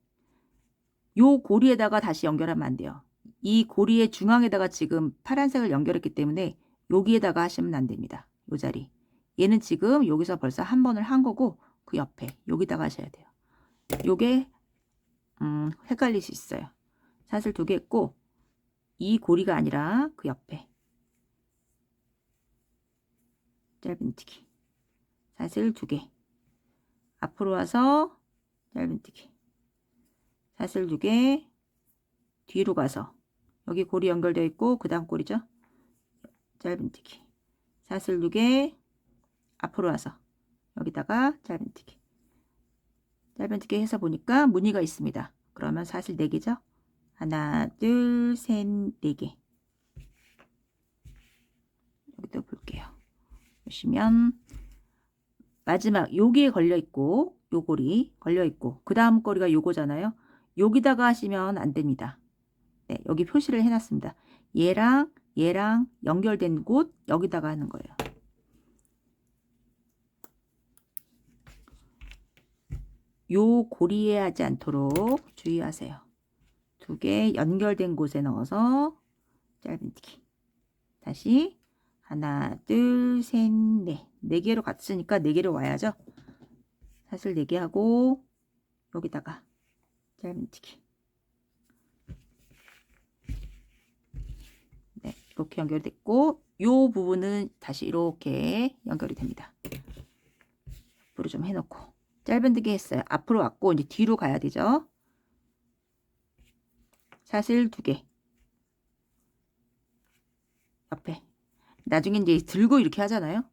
요 고리에다가 다시 연결하면 안 돼요. 이 고리의 중앙에다가 지금 파란색을 연결했기 때문에 여기에다가 하시면 안 됩니다. 요 자리. 얘는 지금 여기서 벌써 한 번을 한 거고 그 옆에 여기다가 하셔야 돼요. 요게 헷갈릴 수 있어요. 사슬 2개 했고 이 고리가 아니라 그 옆에 짧은뜨기. 사슬 2개. 앞으로 와서 짧은뜨기. 사슬 2개. 뒤로 가서 여기 고리 연결되어 있고 그 다음 고리죠. 짧은뜨기. 사슬 2개. 앞으로 와서 여기다가 짧은뜨기. 짧은뜨기 해서 보니까 무늬가 있습니다. 그러면 사슬 4개죠. 하나, 둘, 셋, 4개. 여기도 볼게요. 보시면 마지막 여기에 걸려 있고 요 고리 걸려 있고 그 다음 고리가 요거잖아요. 여기다가 하시면 안 됩니다. 네, 여기 표시를 해놨습니다. 얘랑 연결된 곳 여기다가 하는 거예요. 요 고리에 하지 않도록 주의하세요. 2개 연결된 곳에 넣어서 짧은뜨기. 다시 하나, 둘, 셋, 넷. 4개로 갔으니까 4개로 와야죠. 사슬 4개 하고 여기다가 짧은뜨기. 네, 이렇게 연결됐고 요 부분은 다시 이렇게 연결이 됩니다. 앞으로 좀 해놓고 짧은뜨기 했어요. 앞으로 왔고 이제 뒤로 가야 되죠. 사슬 2개. 옆에. 나중에 이제 들고 이렇게 하잖아요.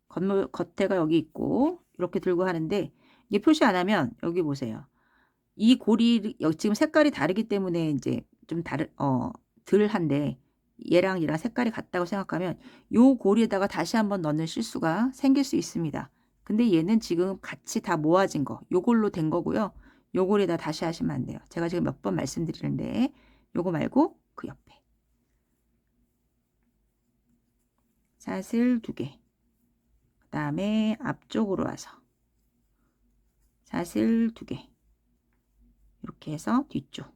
겉에가 여기 있고 이렇게 들고 하는데 이게 표시 안 하면 여기 보세요. 이 고리 지금 색깔이 다르기 때문에 이제 좀 덜한데 얘랑 색깔이 같다고 생각하면 요 고리에다가 다시 한번 넣는 실수가 생길 수 있습니다. 근데 얘는 지금 같이 다 모아진 거 요걸로 된 거고요. 요 고리에다 다시 하시면 안 돼요. 제가 지금 몇 번 말씀드리는데 요거 말고 그 옆에 사슬 2개. 그 다음에 앞쪽으로 와서 사슬 2개. 이렇게 해서 뒤쪽.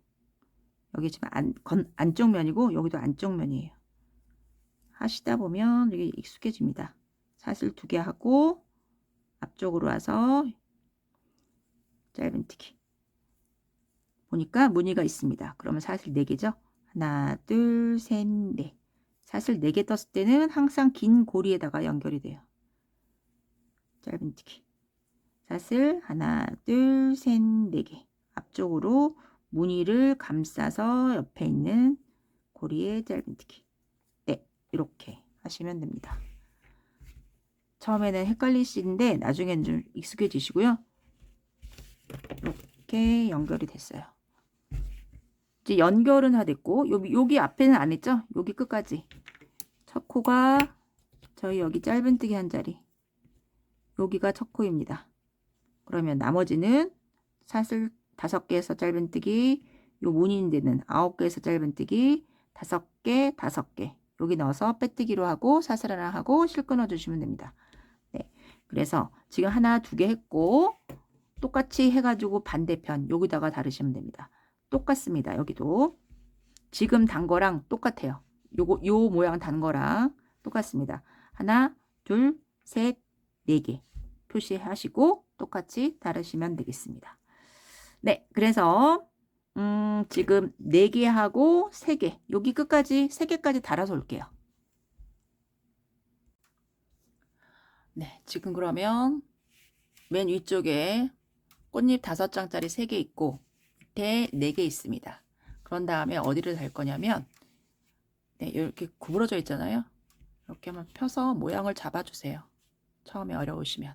여기 지금 안쪽 면이고 여기도 안쪽 면이에요. 하시다 보면 이게 익숙해집니다. 사슬 2개 하고 앞쪽으로 와서 짧은뜨기. 보니까 무늬가 있습니다. 그러면 사슬 4개죠. 하나, 둘, 셋, 넷. 사슬 4개 떴을 때는 항상 긴 고리에다가 연결이 돼요. 짧은뜨기. 사슬 하나, 둘, 셋, 4개. 앞쪽으로 무늬를 감싸서 옆에 있는 고리에 짧은뜨기. 네, 이렇게 하시면 됩니다. 처음에는 헷갈리시는데 나중에는 좀 익숙해지시고요. 이렇게 연결이 됐어요. 이제 연결은 다 됐고 여기 앞에는 안 했죠? 여기 끝까지. 첫 코가 저희 여기 짧은뜨기 한 자리. 여기가 첫 코입니다. 그러면 나머지는 사슬 5개에서 짧은뜨기, 요 무늬인 데는 9개에서 짧은뜨기, 5개, 5개. 여기 넣어서 빼뜨기로 하고 사슬 하나 하고 실 끊어 주시면 됩니다. 네. 그래서 지금 하나, 2개 했고 똑같이 해가지고 반대편 여기다가 다르시면 됩니다. 똑같습니다. 여기도 지금 단 거랑 똑같아요. 요 모양 단 거랑 똑같습니다. 하나, 둘, 셋, 4개 표시하시고 똑같이 다르시면 되겠습니다. 네, 그래서 지금 4개 하고 3개 여기 끝까지 3개까지 달아서 올게요. 네, 지금 그러면 맨 위쪽에 꽃잎 5장짜리 3개 있고 밑에 4개 있습니다. 그런 다음에 어디를 달 거냐면 네, 이렇게 구부러져 있잖아요. 이렇게 한번 펴서 모양을 잡아주세요. 처음에 어려우시면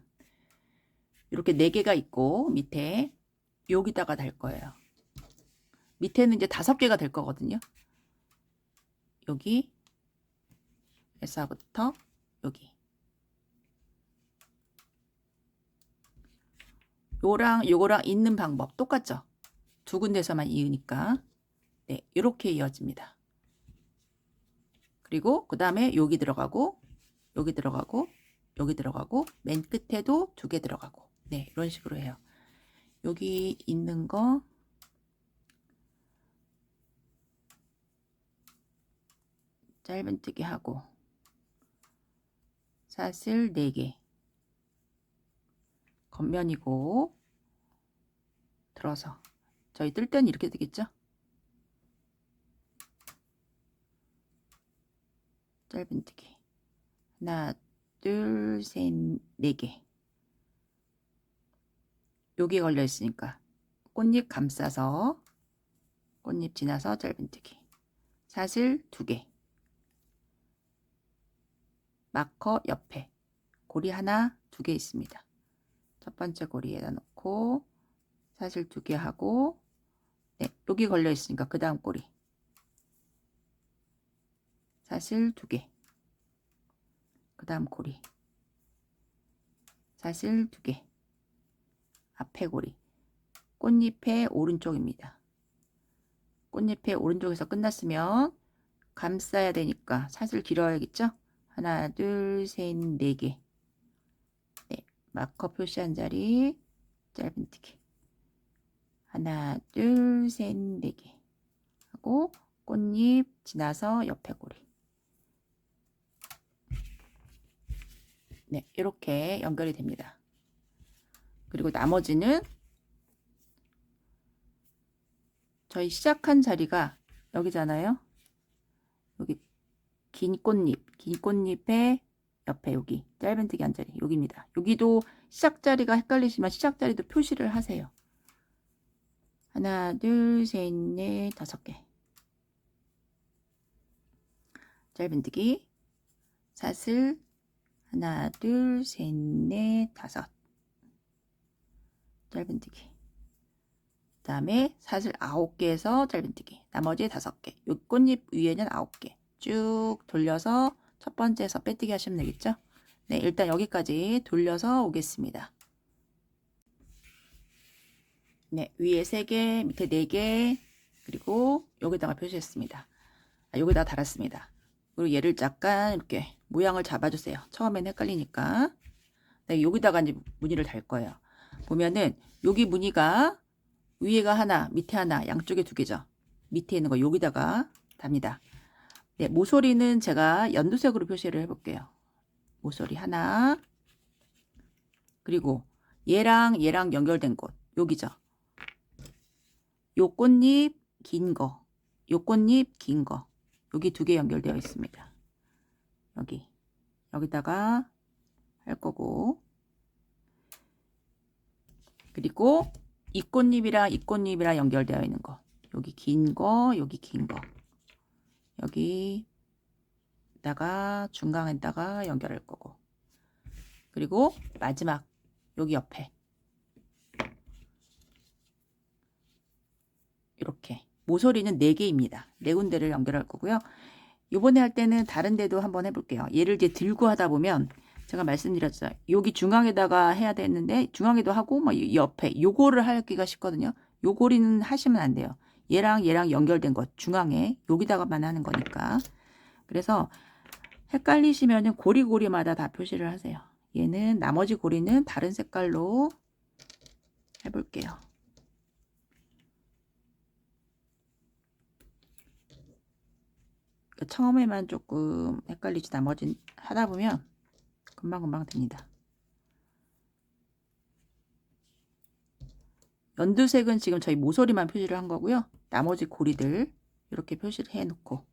이렇게 4개가 있고 밑에 여기다가 달 거예요. 밑에는 이제 5개가 될 거거든요. 여기 에서부터 여기 요거랑 잇는 방법 똑같죠? 두 군데서만 이으니까. 네, 이렇게 이어집니다. 그리고 그 다음에 여기 들어가고 여기 들어가고 여기 들어가고 맨 끝에도 2개 들어가고. 네, 이런 식으로 해요. 여기 있는 거 짧은뜨기 하고 사슬 4개 겉면이고 들어서 저희 뜰 때는 이렇게 되겠죠? 짧은뜨기 하나 둘 셋 4개 여기 걸려 있으니까 꽃잎 감싸서 꽃잎 지나서 짧은뜨기 사슬 2개 마커 옆에 고리 하나 2개 있습니다. 첫 번째 고리에다 놓고 사슬 2개 하고 네, 여기 걸려 있으니까 그 다음 고리 사슬 2개 그 다음 고리 사슬 2개 앞에 고리 꽃잎의 오른쪽입니다. 꽃잎의 오른쪽에서 끝났으면 감싸야 되니까 사슬 길어야겠죠? 하나 둘 셋 4개 네, 마커 표시한 자리 짧은뜨기 하나 둘 셋 4개 하고 꽃잎 지나서 옆에 고리 네, 이렇게 연결이 됩니다. 그리고 나머지는 저희 시작한 자리가 여기잖아요. 여기 긴 꽃잎의 옆에 여기 짧은뜨기 한 자리 여기입니다. 여기도 시작 자리가 헷갈리시면 시작 자리도 표시를 하세요. 하나 둘 셋 넷 5개 짧은뜨기 사슬 하나 둘 셋 넷 5 짧은뜨기 그 다음에 사슬 9개에서 짧은뜨기 나머지 5개 요 꽃잎 위에는 9개 쭉 돌려서 첫 번째에서 빼뜨기 하시면 되겠죠. 네, 일단 여기까지 돌려서 오겠습니다. 네, 위에 3개 밑에 4개 그리고 여기다가 표시했습니다. 여기다가 달았습니다. 그리고 얘를 약간 이렇게 모양을 잡아주세요. 처음엔 헷갈리니까. 네, 여기다가 이제 무늬를 달 거예요. 보면은 여기 무늬가 위에가 하나 밑에 하나 양쪽에 2개죠. 밑에 있는 거 여기다가 답니다. 네, 모서리는 제가 연두색으로 표시를 해볼게요. 모서리 하나 그리고 얘랑 연결된 곳 여기죠. 요 꽃잎 긴 거, 요 꽃잎 긴 거 여기 2개 연결되어 있습니다. 여기다가 할 거고 그리고 이 꽃잎이랑 연결되어 있는 거 여기 긴 거 여기 긴 거 여기다가 중간에다가 연결할 거고 그리고 마지막 여기 옆에 이렇게 모서리는 4개입니다. 4군데를 연결할 거고요. 요번에 할 때는 다른 데도 한번 해볼게요. 얘를 이제 들고 하다 보면 제가 말씀드렸죠. 여기 중앙에다가 해야 되는데 중앙에도 하고 뭐 옆에 요거를 하기가 쉽거든요. 요고리는 하시면 안 돼요. 얘랑 연결된 것 중앙에 여기다가만 하는 거니까. 그래서 헷갈리시면은 고리마다 다 표시를 하세요. 얘는 나머지 고리는 다른 색깔로 해볼게요. 처음에만 조금 헷갈리지 나머지는 하다 보면 금방 됩니다. 연두색은 지금 저희 모서리만 표시를 한 거고요. 나머지 고리들 이렇게 표시를 해 놓고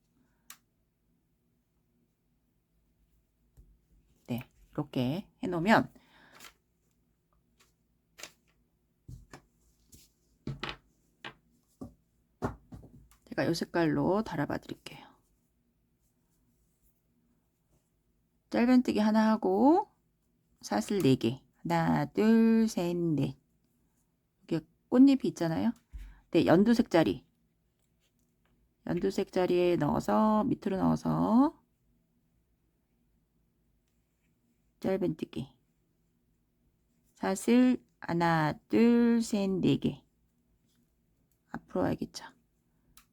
네, 이렇게 해 놓으면 제가 이 색깔로 달아봐 드릴게요. 짧은뜨기 하나 하고 사슬 4개 하나 둘 셋 넷 여기 꽃잎이 있잖아요. 네, 연두색 자리 연두색 자리에 넣어서 밑으로 넣어서 짧은뜨기 사슬 하나 둘 셋 네 개 앞으로 와야겠죠.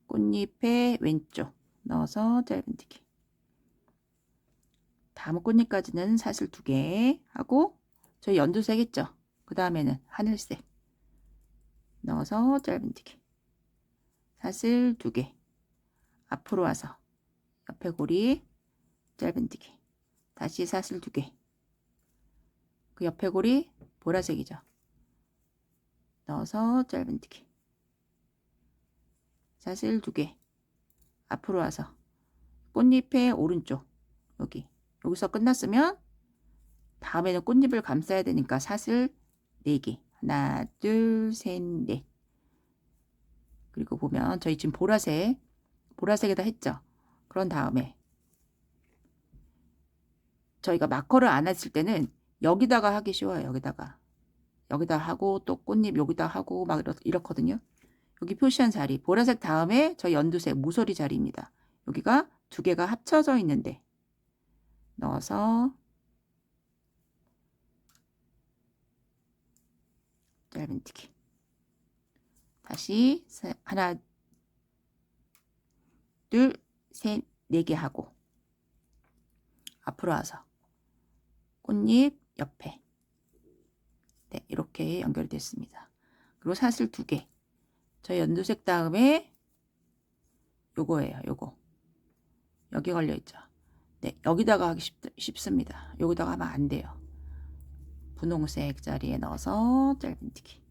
꽃잎의 왼쪽 넣어서 짧은뜨기 다음 꽃잎까지는 사슬 2개 하고 저희 연두색 했죠. 그 다음에는 하늘색 넣어서 짧은뜨기 사슬 2개 앞으로 와서 옆에 고리 짧은뜨기 다시 사슬 2개 그 옆에 고리 보라색이죠. 넣어서 짧은뜨기 사슬 2개 앞으로 와서 꽃잎의 오른쪽 여기서 끝났으면 다음에는 꽃잎을 감싸야 되니까 사슬 4개 하나 둘 셋 넷 그리고 보면 저희 지금 보라색에다 했죠. 그런 다음에 저희가 마커를 안 했을 때는 여기다가 하기 쉬워요. 여기다 하고 또 꽃잎 여기다 하고 막 이렇거든요. 여기 표시한 자리 보라색 다음에 저희 연두색 모서리 자리입니다. 여기가 2개가 합쳐져 있는데 넣어서 짧은뜨기 다시 하나 둘 셋 4개 하고 앞으로 와서 꽃잎 옆에 이렇게 연결이 됐습니다. 그리고 사슬 2개 저희 연두색 다음에 요거예요. 요거 여기 걸려 있죠. 여기다가 하기 쉽습니다. 여기다가 하면 안 돼요. 분홍색 자리에 넣어서 짧은뜨기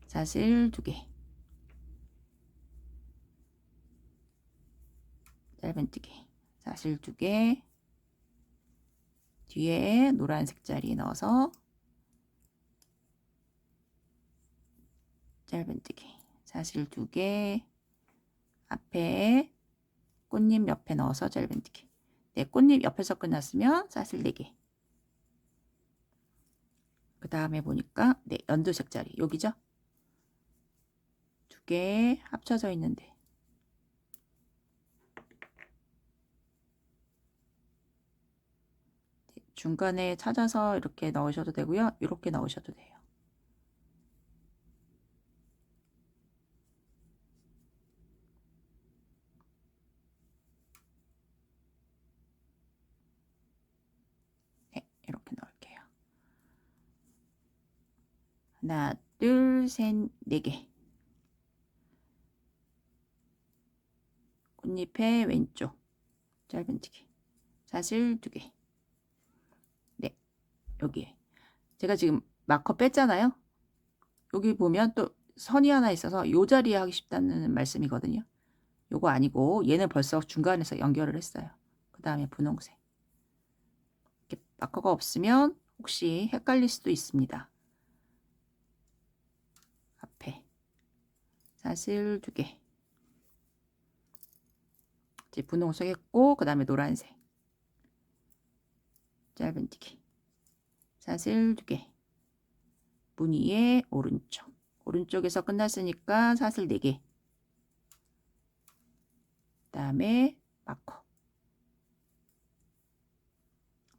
사슬 2개 짧은뜨기 사슬 2개 뒤에 노란색 자리에 넣어서 짧은뜨기 사슬 2개 앞에 꽃잎 옆에 넣어서 짧은뜨기 꽃잎 옆에서 끝났으면 사슬 4개 그 다음에 보니까 연두색 자리 여기죠. 2개 합쳐져 있는데 중간에 찾아서 이렇게 넣으셔도 되고요. 이렇게 넣으셔도 돼요. 이렇게 넣을게요. 하나, 둘, 셋, 4개. 꽃잎의 왼쪽 짧은뜨기 사슬 2개. 여기에 제가 지금 마커 뺐잖아요. 여기 보면 또 선이 하나 있어서 요 자리에 하기 쉽다는 말씀이거든요. 요거 아니고 얘는 벌써 중간에서 연결을 했어요. 그 다음에 분홍색 이렇게 마커가 없으면 혹시 헷갈릴 수도 있습니다. 앞에 사슬 2개 이제 분홍색 했고 그 다음에 노란색 짧은뜨기 사슬 2개 무늬의 오른쪽에서 끝났으니까 사슬 4개 그 다음에 마커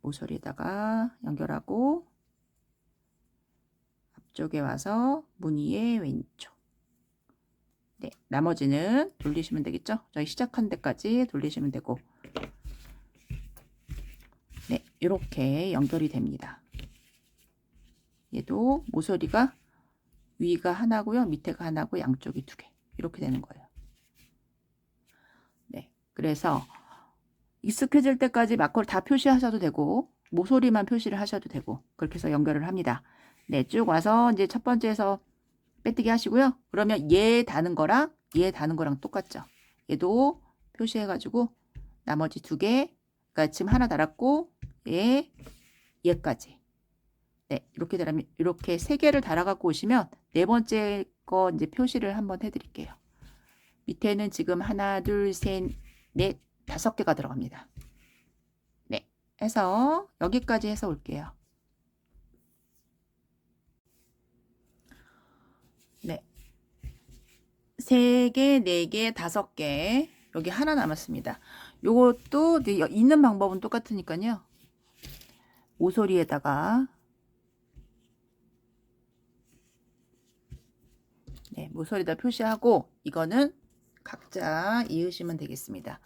모서리에다가 연결하고 앞쪽에 와서 무늬의 왼쪽 나머지는 돌리시면 되겠죠. 저희 시작한 데까지 돌리시면 되고 이렇게 연결이 됩니다. 얘도 모서리가 위가 하나고요. 밑에가 하나고 양쪽이 2개 이렇게 되는 거예요. 그래서 익숙해질 때까지 마커를 다 표시하셔도 되고 모서리만 표시를 하셔도 되고 그렇게 해서 연결을 합니다. 쭉 와서 이제 첫 번째에서 빼뜨기 하시고요. 그러면 얘 다는 거랑 똑같죠. 얘도 표시해가지고 나머지 2개 그러니까 지금 하나 달았고 얘까지 이렇게 되면 이렇게 3개를 달아갖고 오시면 4번째 거 이제 표시를 한번 해드릴게요. 밑에는 지금 하나, 둘, 셋, 넷, 5개가 들어갑니다. 해서 여기까지 해서 올게요. 3개, 4개, 5개. 여기 하나 남았습니다. 요것도 있는 방법은 똑같으니까요. 모서리에다가 네, 모서리에다 표시하고 이거는 각자 이으시면 되겠습니다.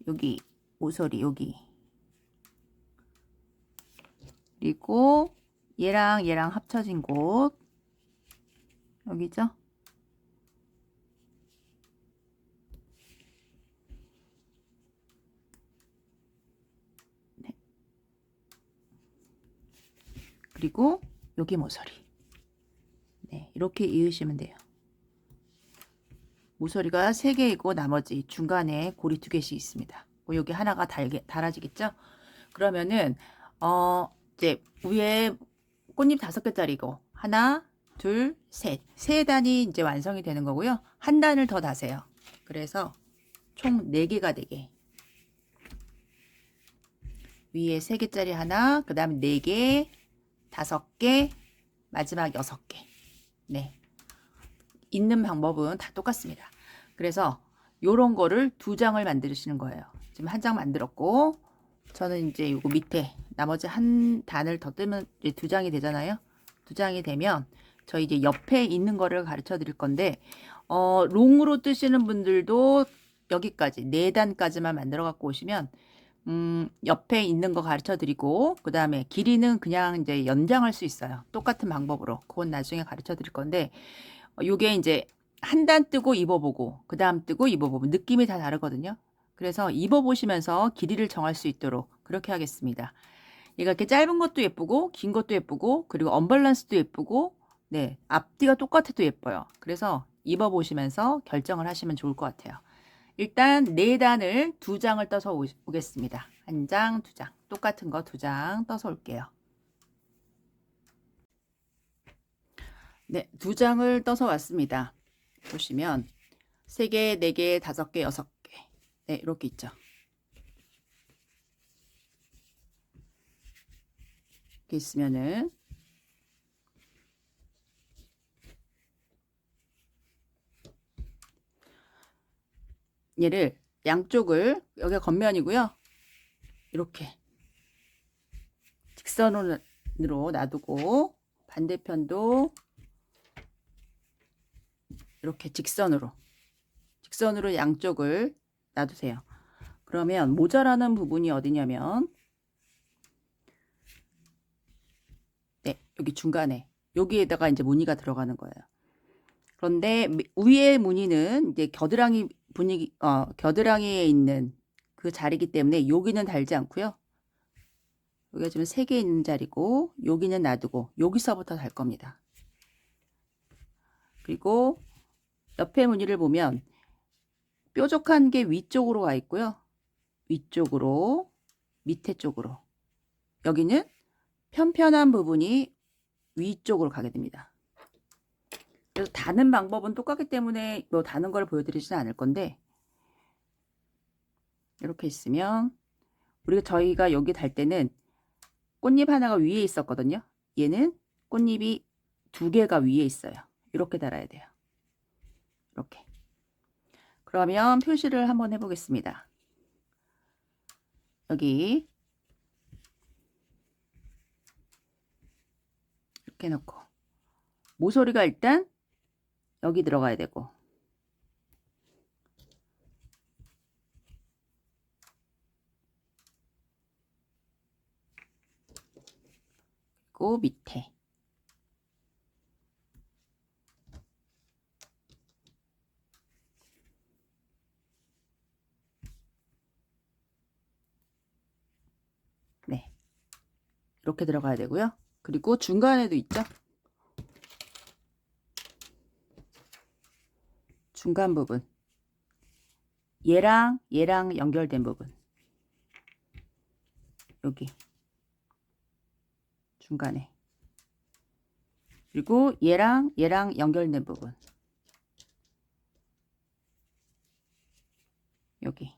여기 모서리 여기 그리고 얘랑 얘랑 합쳐진 곳 여기죠? 네. 그리고 여기 모서리 네, 이렇게 이으시면 돼요. 모서리가 3개이고 나머지 중간에 고리 2개씩 있습니다. 여기 하나가 달아지겠죠? 그러면은 이제 위에 꽃잎 5개짜리고 하나, 둘, 셋. 3단이 이제 완성이 되는 거고요. 한 단을 더 다세요. 그래서 총 4개가 되게. 위에 3개짜리 하나, 그 다음에 4개, 5개, 마지막 6개. 네. 있는 방법은 다 똑같습니다. 그래서 요런 거를 2장을 만드시는 거예요. 지금 1장 만들었고 저는 이제 요거 밑에 나머지 한 단을 더 뜨면 이제 2장이 되잖아요. 2장이 되면 저 이제 옆에 있는 거를 가르쳐 드릴 건데 롱으로 뜨시는 분들도 여기까지 4단까지만 만들어 갖고 오시면 옆에 있는 거 가르쳐 드리고 그 다음에 길이는 그냥 이제 연장할 수 있어요. 똑같은 방법으로. 그건 나중에 가르쳐 드릴 건데 요게 이제 한 단 뜨고 입어보고 그 다음 뜨고 입어보고 느낌이 다 다르거든요. 그래서 입어보시면서 길이를 정할 수 있도록 그렇게 하겠습니다. 얘가 이렇게 짧은 것도 예쁘고 긴 것도 예쁘고 그리고 언밸런스도 예쁘고 네 앞뒤가 똑같아도 예뻐요. 그래서 입어보시면서 결정을 하시면 좋을 것 같아요. 일단 4단을 2장을 떠서 오겠습니다. 1장, 2장 똑같은 거 2장 떠서 올게요. 네, 2장을 떠서 왔습니다. 보시면 3개, 4개, 5개, 6개 네, 이렇게 있죠. 이렇게 있으면은 얘를 양쪽을 여기가 겉면이고요. 이렇게 직선으로 놔두고 반대편도 이렇게 직선으로 양쪽을 놔두세요. 그러면 모자라는 부분이 어디냐면 네, 여기 중간에 여기에다가 이제 무늬가 들어가는 거예요. 그런데 위에 무늬는 이제 겨드랑이에 있는 그 자리이기 때문에 여기는 달지 않고요. 여기가 지금 3개 있는 자리고 여기는 놔두고 여기서부터 달 겁니다. 그리고 옆에 무늬를 보면 뾰족한 게 위쪽으로 와 있고요. 위쪽으로 밑에 쪽으로 여기는 편편한 부분이 위쪽으로 가게 됩니다. 그래서 다는 방법은 똑같기 때문에 뭐 다는 걸 보여드리지는 않을 건데 이렇게 있으면 저희가 여기 달 때는 꽃잎 하나가 위에 있었거든요. 얘는 꽃잎이 2개가 위에 있어요. 이렇게 달아야 돼요. 이렇게. 그러면 표시를 한번 해보겠습니다. 여기 이렇게 놓고 모서리가 일단 여기 들어가야 되고 그리고 밑에 네 이렇게 들어가야 되고요. 그리고 중간에도 있죠. 중간 부분 얘랑 연결된 부분 여기 중간에 그리고 얘랑 연결된 부분 여기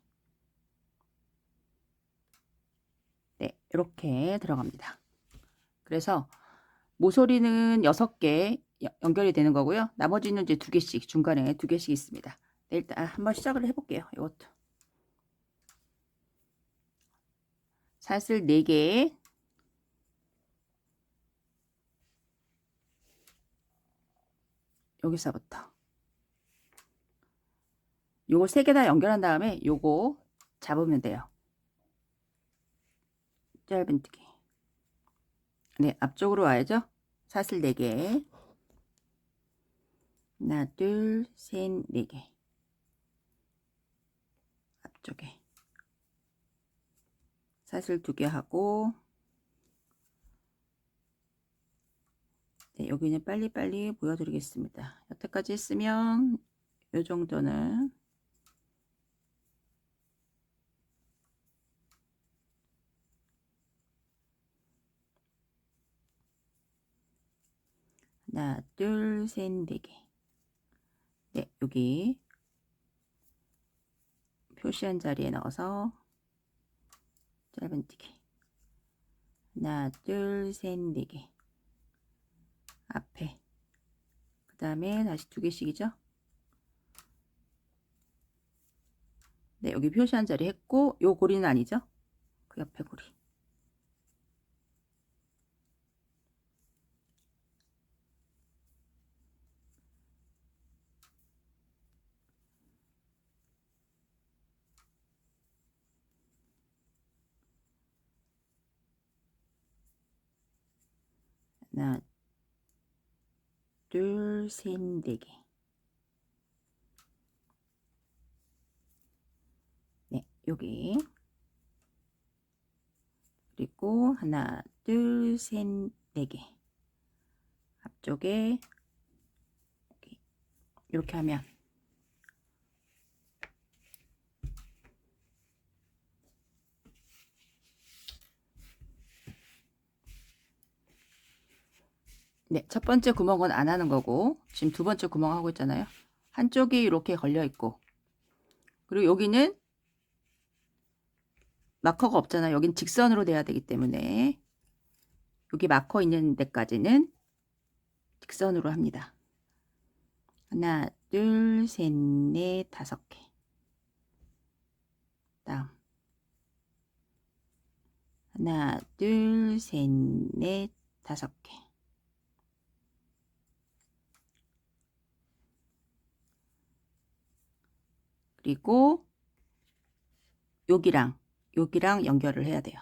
네 이렇게 들어갑니다. 그래서 모서리는 6개 연결이 되는 거고요. 나머지는 이제 2개씩 중간에 2개씩 있습니다. 네, 일단 한번 시작을 해볼게요. 이것도 사슬 4개, 여기서부터 요거 3개 다 연결한 다음에 요거 잡으면 돼요. 짧은뜨기. 네, 앞쪽으로 와야죠. 사슬 4개, 하나, 둘, 셋, 4개. 앞쪽에 사슬 2개 하고, 네, 여기는 빨리빨리 보여드리겠습니다. 여태까지 했으면 요 정도는 하나, 둘, 셋, 4개. 네, 여기 표시한 자리에 넣어서 짧은뜨기. 하나, 둘, 셋, 4개. 앞에. 그 다음에 다시 2개씩이죠. 네, 여기 표시한 자리 했고, 요 고리는 아니죠. 그 옆에 고리. 하나, 둘, 셋, 4개. 네, 여기. 그리고 하나, 둘, 셋, 4개. 앞쪽에 이렇게 하면 네, 첫 번째 구멍은 안 하는 거고, 지금 2번째 구멍 하고 있잖아요. 한쪽이 이렇게 걸려 있고, 그리고 여기는 마커가 없잖아요. 여긴 직선으로 돼야 되기 때문에 여기 마커 있는 데까지는 직선으로 합니다. 하나, 둘, 셋, 넷, 5개. 다음 하나, 둘, 셋, 넷, 5개. 그리고 여기랑 연결을 해야 돼요.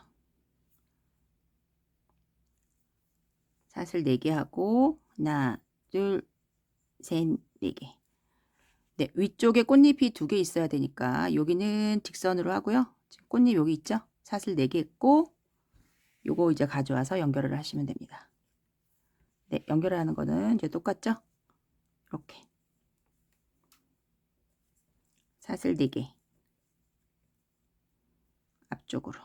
사슬 4개 하고 하나, 둘, 셋, 4개. 네, 위쪽에 꽃잎이 2개 있어야 되니까 여기는 직선으로 하고요. 지금 꽃잎 여기 있죠? 사슬 4개 있고 요거 이제 가져와서 연결을 하시면 됩니다. 네, 연결하는 거는 이제 똑같죠? 이렇게 사슬 4개 앞쪽으로.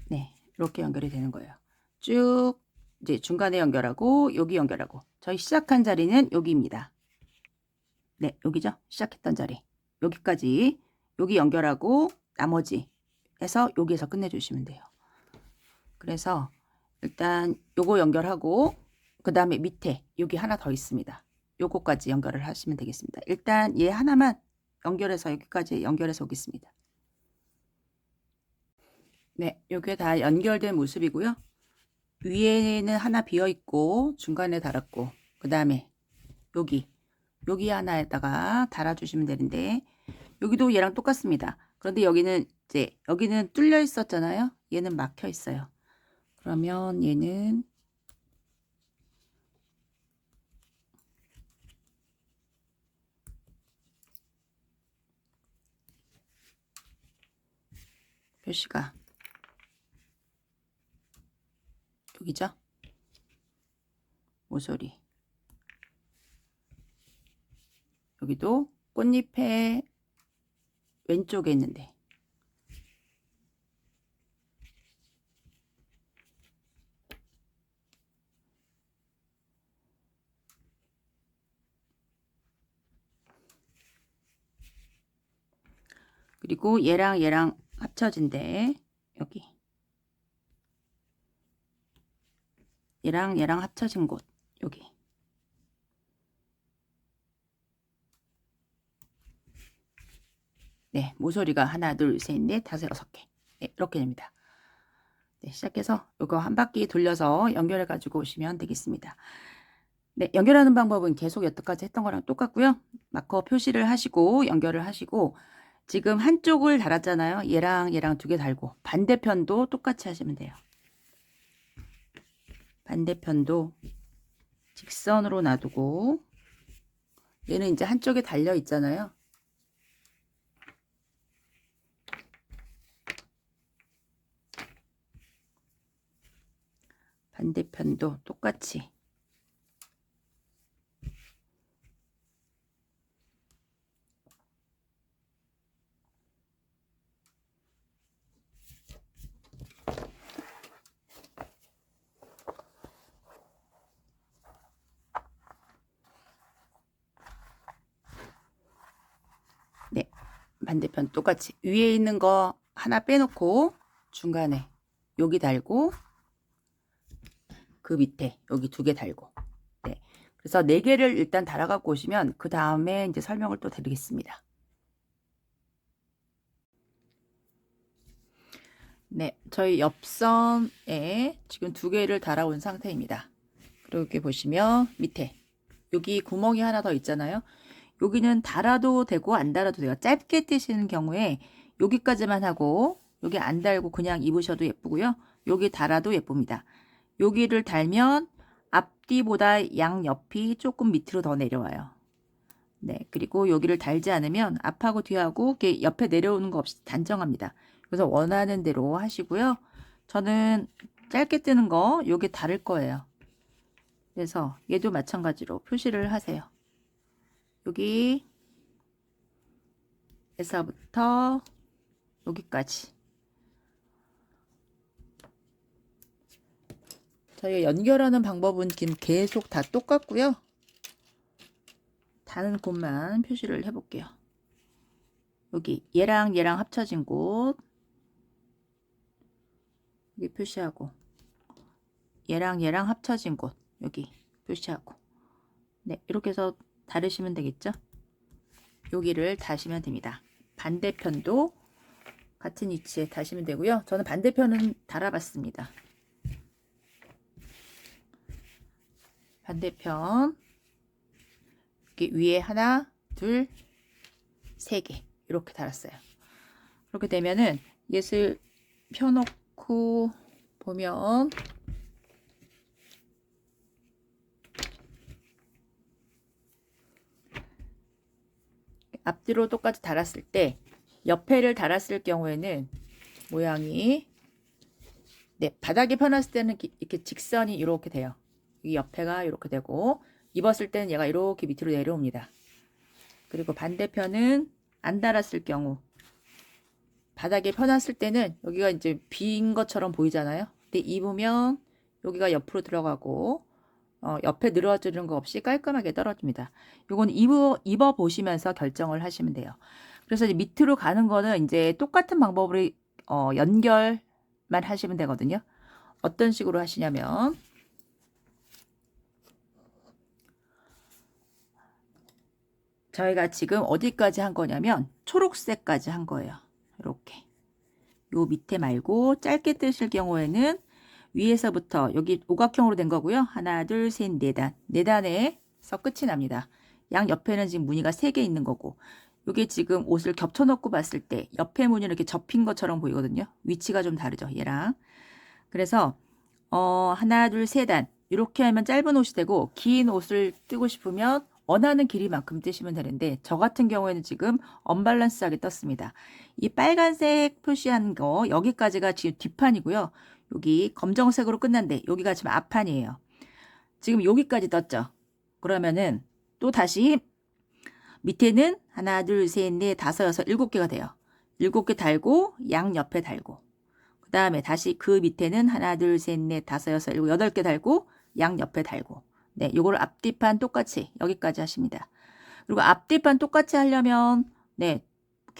네, 이렇게 연결이 되는 거예요. 쭉 이제 중간에 연결하고 여기 연결하고, 저희 시작한 자리는 여기입니다. 네, 여기죠? 시작했던 자리 여기까지, 여기 연결하고 나머지 해서 여기에서 끝내주시면 돼요. 그래서 일단 요거 연결하고 그 다음에 밑에 여기 하나 더 있습니다. 요거까지 연결을 하시면 되겠습니다. 일단 얘 하나만 연결해서 여기까지 연결해서 오겠습니다. 네, 요게 다 연결된 모습이고요. 위에는 하나 비어 있고 중간에 달았고, 그 다음에 여기 하나에다가 달아주시면 되는데, 여기도 얘랑 똑같습니다. 그런데 여기는 뚫려 있었잖아요. 얘는 막혀 있어요. 그러면 얘는 표시가 여기죠? 모서리. 여기도 꽃잎의 왼쪽에 있는데, 그리고 얘랑 합쳐진데 여기 얘랑 합쳐진 곳 여기. 네, 모서리가 하나, 둘, 셋, 넷, 다섯, 여섯 개. 네, 이렇게 됩니다. 네, 시작해서 이거 한 바퀴 돌려서 연결해 가지고 오시면 되겠습니다. 네, 연결하는 방법은 계속 여태까지 했던 거랑 똑같고요. 마커 표시를 하시고 연결을 하시고 지금 한쪽을 달았잖아요. 얘랑 2개 달고 반대편도 똑같이 하시면 돼요. 반대편도 직선으로 놔두고 얘는 이제 한쪽에 달려 있잖아요. 반대편도 똑같이 네, 반대편 똑같이 위에 있는 거 하나 빼놓고 중간에 여기 달고 그 밑에 여기 2개 달고. 네, 그래서 4개를 일단 달아갖고 오시면 그 다음에 이제 설명을 또 드리겠습니다. 네, 저희 옆선에 지금 2개를 달아온 상태입니다. 그리고 이렇게 보시면 밑에 여기 구멍이 하나 더 있잖아요. 여기는 달아도 되고 안 달아도 돼요. 짧게 뜨시는 경우에 여기까지만 하고 여기 안 달고 그냥 입으셔도 예쁘고요. 여기 달아도 예쁩니다. 여기를 달면 앞뒤보다 양옆이 조금 밑으로 더 내려와요. 네, 그리고 여기를 달지 않으면 앞하고 뒤하고 이렇게 옆에 내려오는 거 없이 단정합니다. 그래서 원하는 대로 하시고요. 저는 짧게 뜨는 거 요게 다를 거예요. 그래서 얘도 마찬가지로 표시를 하세요. 여기에서부터 여기까지. 저희 연결하는 방법은 지금 계속 다 똑같고요. 다는 곳만 표시를 해볼게요. 여기 얘랑 합쳐진 곳 여기 표시하고 얘랑 합쳐진 곳 여기 표시하고. 네, 이렇게 해서 다르시면 되겠죠. 여기를 다시면 됩니다. 반대편도 같은 위치에 다시면 되고요. 저는 반대편은 달아봤습니다. 반대편 여기 위에 하나, 둘, 3개 이렇게 달았어요. 그렇게 되면은 얘를 펴놓고 보면 앞뒤로 똑같이 달았을 때 옆에를 달았을 경우에는 모양이 네, 바닥에 펴놨을 때는 이렇게 직선이 이렇게 돼요. 이 옆에가 이렇게 되고 입었을 때는 얘가 이렇게 밑으로 내려옵니다. 그리고 반대편은 안 달았을 경우 바닥에 펴놨을 때는 여기가 이제 빈 것처럼 보이잖아요. 근데 입으면 여기가 옆으로 들어가고 옆에 늘어지는 거 없이 깔끔하게 떨어집니다. 이건 입어 보시면서 결정을 하시면 돼요. 그래서 이제 밑으로 가는 거는 이제 똑같은 방법으로 연결만 하시면 되거든요. 어떤 식으로 하시냐면 저희가 지금 어디까지 한 거냐면 초록색까지 한 거예요. 이렇게 요 밑에 말고 짧게 뜨실 경우에는 위에서부터 여기 오각형으로 된 거고요. 하나, 둘, 셋, 4단. 4단에서 끝이 납니다. 양 옆에는 지금 무늬가 3개 있는 거고 이게 지금 옷을 겹쳐 놓고 봤을 때 옆에 무늬는 이렇게 접힌 것처럼 보이거든요. 위치가 좀 다르죠. 얘랑. 그래서 하나, 둘, 3단 이렇게 하면 짧은 옷이 되고 긴 옷을 뜨고 싶으면 원하는 길이만큼 뜨시면 되는데 저 같은 경우에는 지금 언밸런스하게 떴습니다. 이 빨간색 표시한 거 여기까지가 지금 뒷판이고요. 여기 검정색으로 끝난데 여기가 지금 앞판이에요. 지금 여기까지 떴죠. 그러면은 또 다시 밑에는 하나, 둘, 셋, 넷, 다섯, 여섯, 7개가 돼요. 7개 달고 양 옆에 달고 그 다음에 다시 그 밑에는 하나, 둘, 셋, 넷, 다섯, 여섯, 7, 8개 달고 양 옆에 달고 네, 요거를 앞뒤판 똑같이 여기까지 하십니다. 그리고 앞뒤판 똑같이 하려면 네,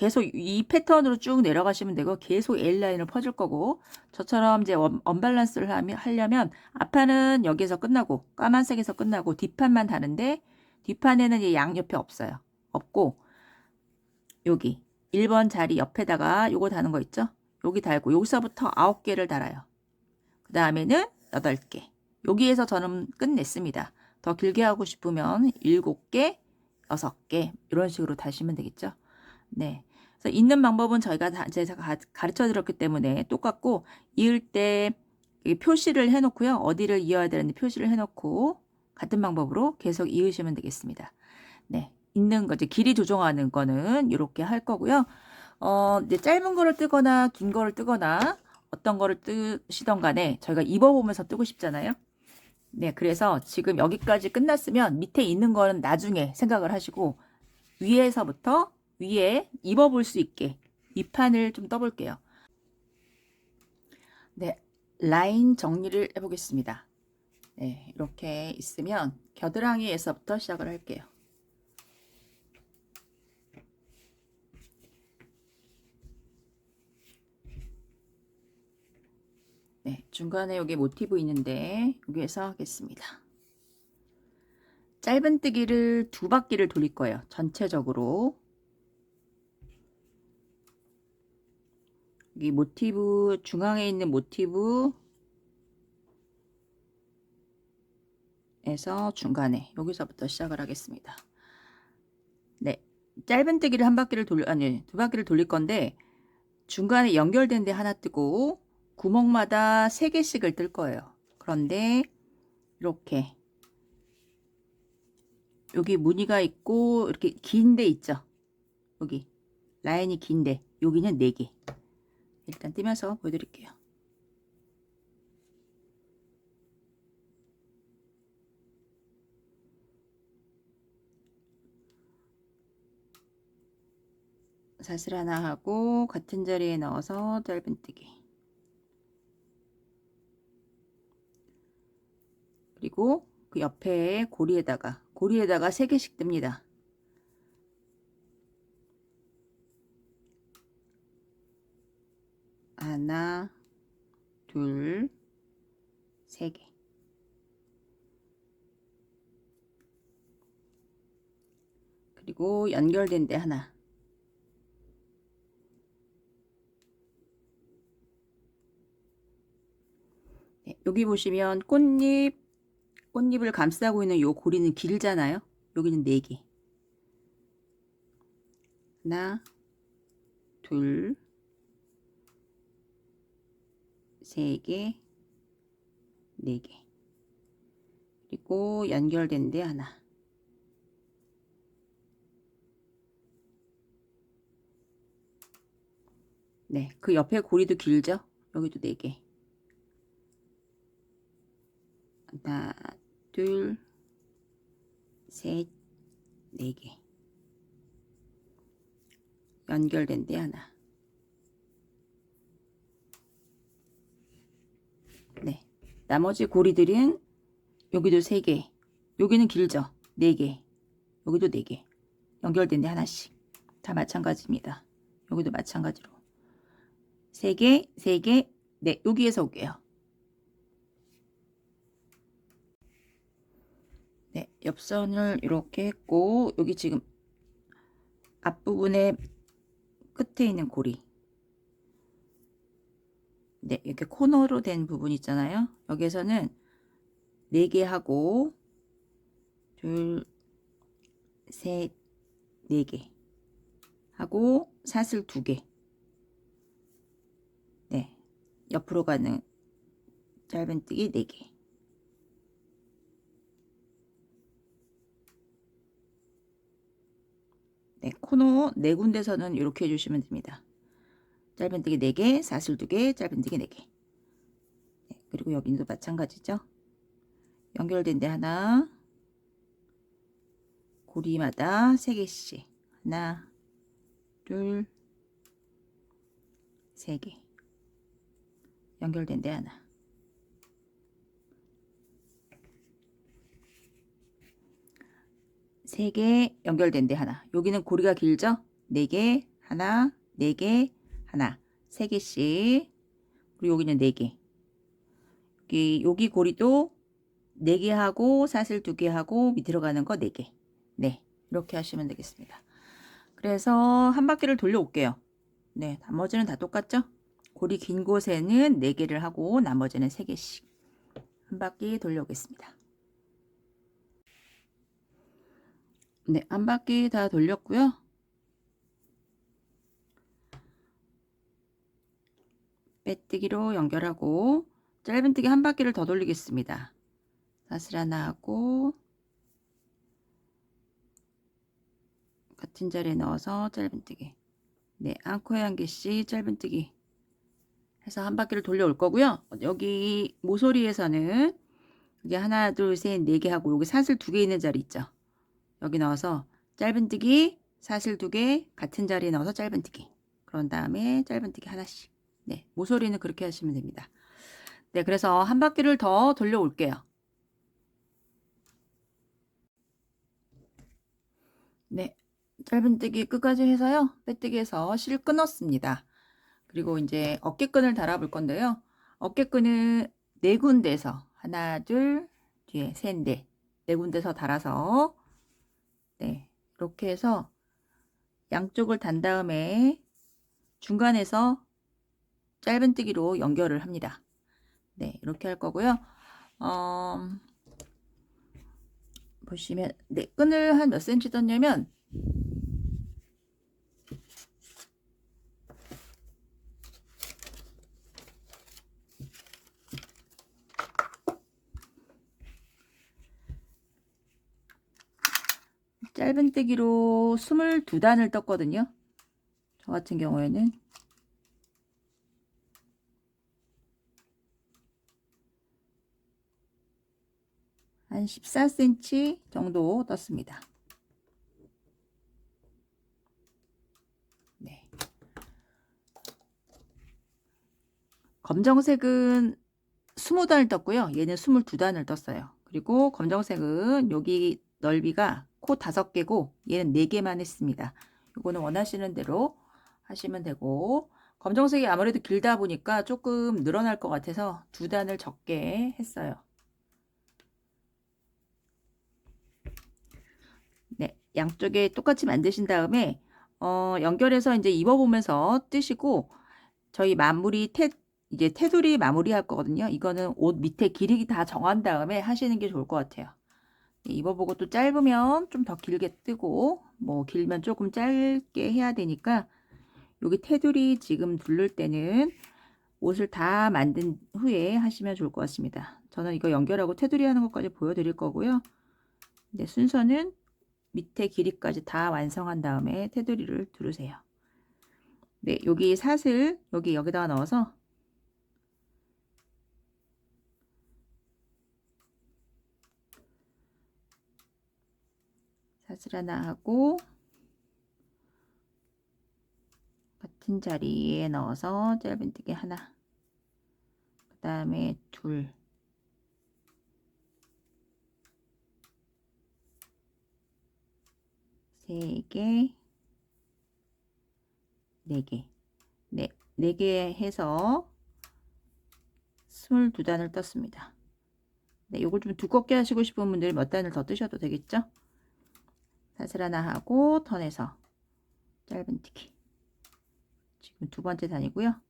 계속 이 패턴으로 쭉 내려가시면 되고 계속 A라인을 퍼줄 거고 저처럼 이제 언밸런스를 하려면 앞판은 여기에서 끝나고 까만색에서 끝나고 뒷판만 다른데 뒷판에는 이제 양옆에 없어요. 없고 여기 1번 자리 옆에다가 요거 다는 거 있죠? 여기 달고 여기서부터 9개를 달아요. 그 다음에는 8개. 여기에서 저는 끝냈습니다. 더 길게 하고 싶으면 7개, 6개 이런 식으로 다시면 되겠죠. 네. 그래서 있는 방법은 저희가 제가 가르쳐 드렸기 때문에 똑같고 이을 때 표시를 해놓고요. 어디를 이어야 되는지 표시를 해놓고 같은 방법으로 계속 이으시면 되겠습니다. 네. 있는 거 이제 길이 조정하는 거는 이렇게 할 거고요. 이제 짧은 거를 뜨거나 긴 거를 뜨거나 어떤 거를 뜨시던 간에 저희가 입어보면서 뜨고 싶잖아요. 네, 그래서 지금 여기까지 끝났으면 밑에 있는 거는 나중에 생각을 하시고 위에서부터 위에 입어볼 수 있게 윗판을 좀 떠볼게요. 네, 라인 정리를 해보겠습니다. 네, 이렇게 있으면 겨드랑이에서부터 시작을 할게요. 네, 중간에 여기 모티브 있는데 여기에서 하겠습니다. 짧은뜨기를 2바퀴를 돌릴 거예요. 전체적으로. 여기 모티브 중앙에 있는 모티브에서 중간에 여기서부터 시작을 하겠습니다. 네, 짧은뜨기를 1바퀴를 아니 2바퀴를 돌릴 건데 중간에 연결된 데 하나 뜨고 구멍마다 3개씩을 뜰 거예요. 그런데 이렇게 여기 무늬가 있고 이렇게 긴 데 있죠. 여기 라인이 긴데 여기는 4개. 일단 뜨면서 보여드릴게요. 사슬 하나 하고 같은 자리에 넣어서 짧은뜨기. 그리고 그 옆에 고리에다가 3개씩 뜹니다. 하나, 둘, 3개. 그리고 연결된 데 하나. 네, 여기 보시면 꽃잎을 감싸고 있는 요 고리는 길잖아요. 여기는 4개. 하나, 둘, 3개, 4개. 그리고 연결된 데 하나. 네, 그 옆에 고리도 길죠? 여기도 4개. 하나, 둘, 셋, 4개. 연결된 데 하나. 네, 나머지 고리들은 여기도 3개. 여기는 길죠? 4개. 여기도 4개. 연결된 데 하나씩. 다 마찬가지입니다. 여기도 마찬가지로. 3개, 3개, 네, 여기에서 올게요. 네, 옆선을 이렇게 했고 여기 지금 앞부분에 끝에 있는 고리 네, 이렇게 코너로 된 부분 있잖아요. 여기에서는 4개 하고 둘, 셋, 4개 하고 사슬 2개 네, 옆으로 가는 짧은뜨기 4개 네, 코너 4군데서는 이렇게 해주시면 됩니다. 짧은뜨기 4개, 사슬 2개, 짧은뜨기 4개 네, 그리고 여기도 마찬가지죠. 연결된 데 하나 고리마다 3개씩 하나 둘 3개 연결된 데 하나 3개 연결된 데 하나 여기는 고리가 길죠? 4개 하나, 4개, 하나, 3개씩. 그리고 여기는 4개. 여기 고리도 4개 하고 사슬 2개 하고 밑으로 가는 거 4개. 네, 이렇게 하시면 되겠습니다. 그래서 한 바퀴를 돌려올게요. 네, 나머지는 다 똑같죠? 고리 긴 곳에는 4개를 하고 나머지는 3개씩 한 바퀴 돌려오겠습니다. 네, 한 바퀴 다 돌렸고요. 빼뜨기로 연결하고 짧은뜨기 한 바퀴를 더 돌리겠습니다. 사슬 하나 하고 같은 자리에 넣어서 짧은뜨기. 네, 앙코에 한 개씩 짧은뜨기 해서 한 바퀴를 돌려올 거고요. 여기 모서리에서는 이게 하나, 둘, 셋, 4개 하고 여기 사슬 2개 있는 자리 있죠. 여기 넣어서 짧은뜨기, 사슬 2개 같은 자리에 넣어서 짧은뜨기. 그런 다음에 짧은뜨기 하나씩. 네, 모서리는 그렇게 하시면 됩니다. 네, 그래서 한 바퀴를 더 돌려올게요. 네, 짧은뜨기 끝까지 해서요. 빼뜨기해서 실 끊었습니다. 그리고 이제 어깨끈을 달아볼 건데요. 어깨끈은 4군데서 하나, 둘, 뒤에 셋, 넷. 4군데서 달아서 네, 이렇게 해서 양쪽을 단 다음에 중간에서 짧은뜨기로 연결을 합니다. 네, 이렇게 할 거고요. 보시면 네, 끈을 한 몇 cm 떴냐면 짧은뜨기로 22단을 떴거든요. 저 같은 경우에는 한 14cm 정도 떴습니다. 네. 검정색은 20단을 떴고요. 얘는 22단을 떴어요. 그리고 검정색은 여기 넓이가 코 5개고 얘는 4개만 했습니다. 이거는 원하시는 대로 하시면 되고 검정색이 아무래도 길다 보니까 조금 늘어날 것 같아서 2단을 적게 했어요. 네, 양쪽에 똑같이 만드신 다음에 연결해서 이제 입어보면서 뜨시고 저희 마무리 이제 테두리 마무리 할 거거든요. 이거는 옷 밑에 길이 다 정한 다음에 하시는 게 좋을 것 같아요. 네, 입어보고 또 짧으면 좀 더 길게 뜨고 뭐 길면 조금 짧게 해야 되니까 여기 테두리 지금 두를 때는 옷을 다 만든 후에 하시면 좋을 것 같습니다. 저는 이거 연결하고 테두리 하는 것까지 보여드릴 거고요. 네, 순서는 밑에 길이까지 다 완성한 다음에 테두리를 두르세요. 네, 여기 사슬 여기다가 넣어서 사슬 하나 하고 같은 자리에 넣어서 짧은뜨기 하나, 그 다음에 둘, 세 개, 4개. 네, 4개 해서 22단을 떴습니다. 네, 요걸 좀 두껍게 하시고 싶은 분들은 몇 단을 더 뜨셔도 되겠죠? 사슬 하나 하고 턴에서 짧은뜨기. 지금 2번째 단이고요.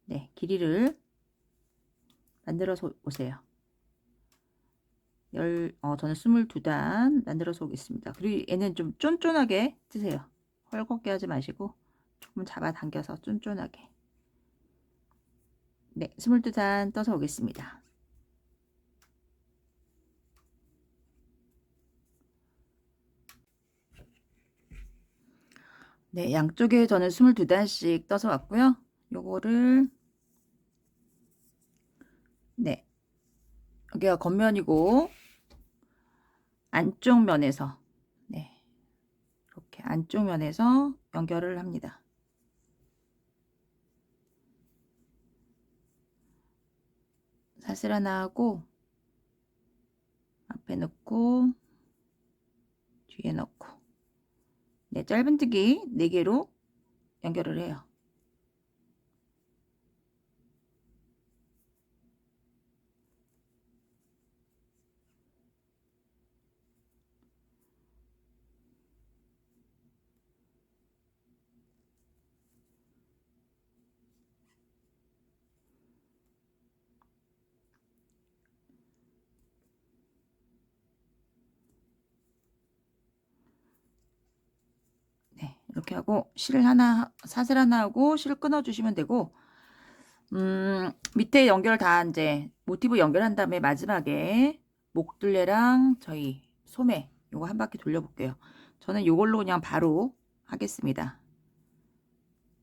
네, 길이를 만들어서 오세요. 저는 22단 만들어서 오겠습니다. 그리고 얘는 좀 쫀쫀하게 뜨세요. 헐겁게 하지 마시고 조금 잡아당겨서 쫀쫀하게. 네, 22단 떠서 오겠습니다. 네, 양쪽에 저는 22단씩 떠서 왔고요. 요거를 네, 여기가 겉면이고 안쪽 면에서 네, 이렇게 안쪽 면에서 연결을 합니다. 사슬 하나 하고 앞에 넣고 뒤에 넣고 네, 짧은뜨기 4개로 연결을 해요. 네, 이렇게 하고 실 하나, 사슬 하나 하고 실 끊어 주시면 되고, 밑에 연결 다 이제 모티브 연결한 다음에 마지막에 목둘레랑 저희 소매 요거 한 바퀴 돌려볼게요. 저는 요걸로 그냥 바로 하겠습니다.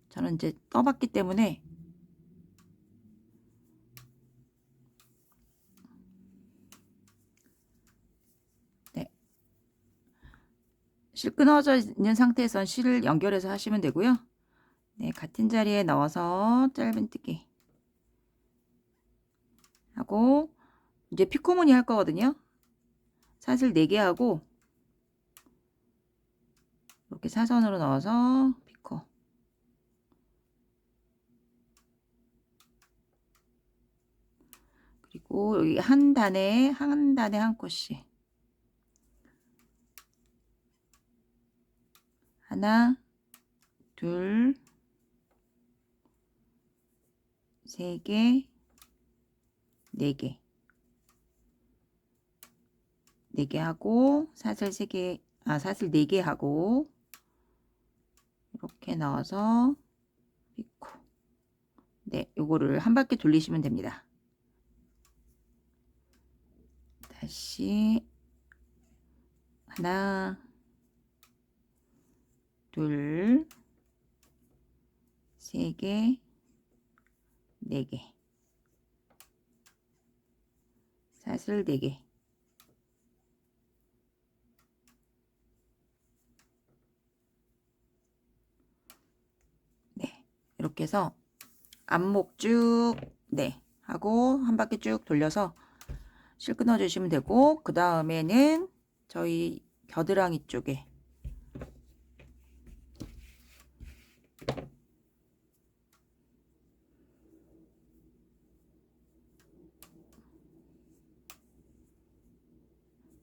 저는 이제 떠봤기 때문에 네, 실 끊어져 있는 상태에선 실을 연결해서 하시면 되고요. 네, 같은 자리에 넣어서 짧은뜨기 하고 이제 피코무늬 할 거거든요. 사슬 4개 하고 이렇게 사선으로 넣어서 피코, 그리고 여기 한 단에 한 컷씩 하나, 둘, 3개, 4개, 4개 하고 사슬 3개, 사슬 4개 하고 이렇게 넣어서 피코. 네, 요거를 한 바퀴 돌리시면 됩니다. 다시 하나, 둘, 3개, 4개, 사슬 4개. 네, 이렇게 해서 앞목 쭉, 네, 하고 한 바퀴 쭉 돌려서 실 끊어 주시면 되고, 그 다음에는 저희 겨드랑이 쪽에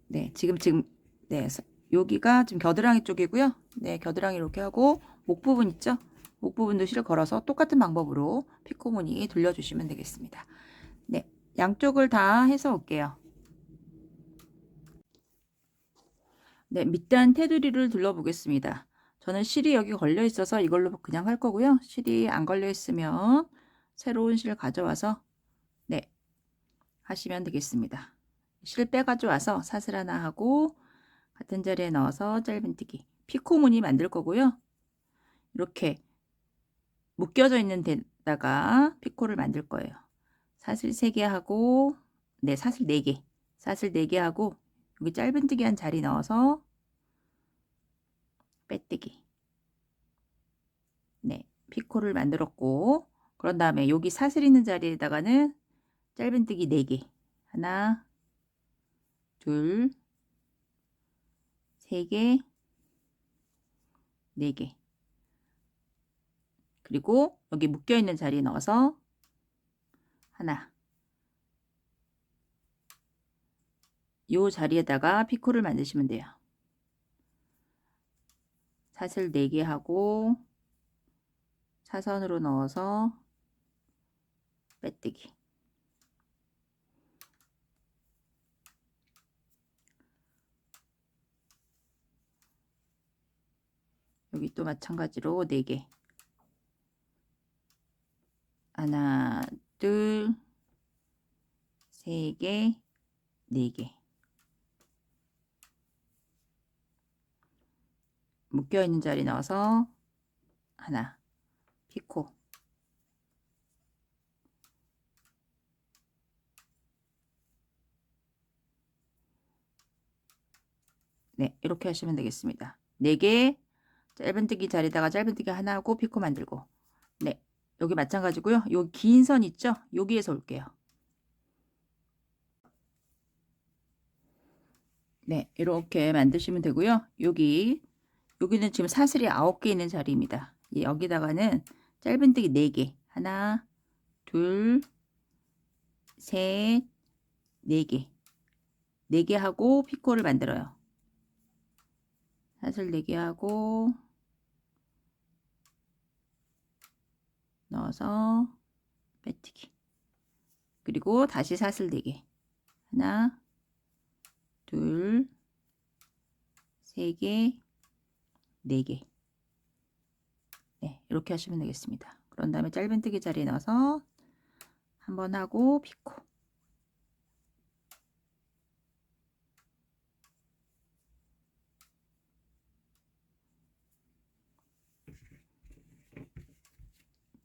네, 지금 네, 여기가 지금 겨드랑이 쪽이고요. 네, 겨드랑이 이렇게 하고 목 부분 있죠? 목 부분도 실 걸어서 똑같은 방법으로 피코무늬 돌려주시면 되겠습니다. 네, 양쪽을 다 해서 올게요. 네, 밑단 테두리를 둘러보겠습니다. 저는 실이 여기 걸려 있어서 이걸로 그냥 할 거고요. 실이 안 걸려 있으면 새로운 실 가져와서 네, 하시면 되겠습니다. 실 빼 가져와서 사슬 하나 하고 같은 자리에 넣어서 짧은뜨기, 피코 무늬 만들 거고요. 이렇게 묶여져 있는 데다가 피코를 만들 거예요. 사슬 3개 하고, 네, 사슬 4개, 사슬 4개 하고 여기 짧은뜨기 한 자리 넣어서 빼뜨기. 네, 피코를 만들었고, 그런 다음에 여기 사슬 있는 자리에다가는 짧은뜨기 4개, 하나, 둘, 3개, 4개, 그리고 여기 묶여있는 자리에 넣어서 하나, 요 자리에다가 피코를 만드시면 돼요. 사슬 4개 하고 사선으로 넣어서 빼뜨기. 여기 또 마찬가지로 4개. 하나, 둘, 3개, 4개. 묶여있는 자리 넣어서 하나, 피코. 네, 이렇게 하시면 되겠습니다. 4개 짧은뜨기 자리다가 짧은뜨기 하나 하고 피코 만들고. 네, 여기 마찬가지고요. 여기 긴 선 있죠? 여기에서 올게요. 네, 이렇게 만드시면 되고요. 여기 여기는 지금 사슬이 9개 있는 자리입니다. 여기다가는 짧은뜨기 4개. 하나, 둘, 셋, 4개. 4개 하고 피코를 만들어요. 사슬 4개 하고 넣어서 빼뜨기. 그리고 다시 사슬 4개. 하나, 둘, 3개, 4개. 네, 이렇게 하시면 되겠습니다. 그런 다음에 짧은뜨기 자리에 넣어서 한번 하고 피코.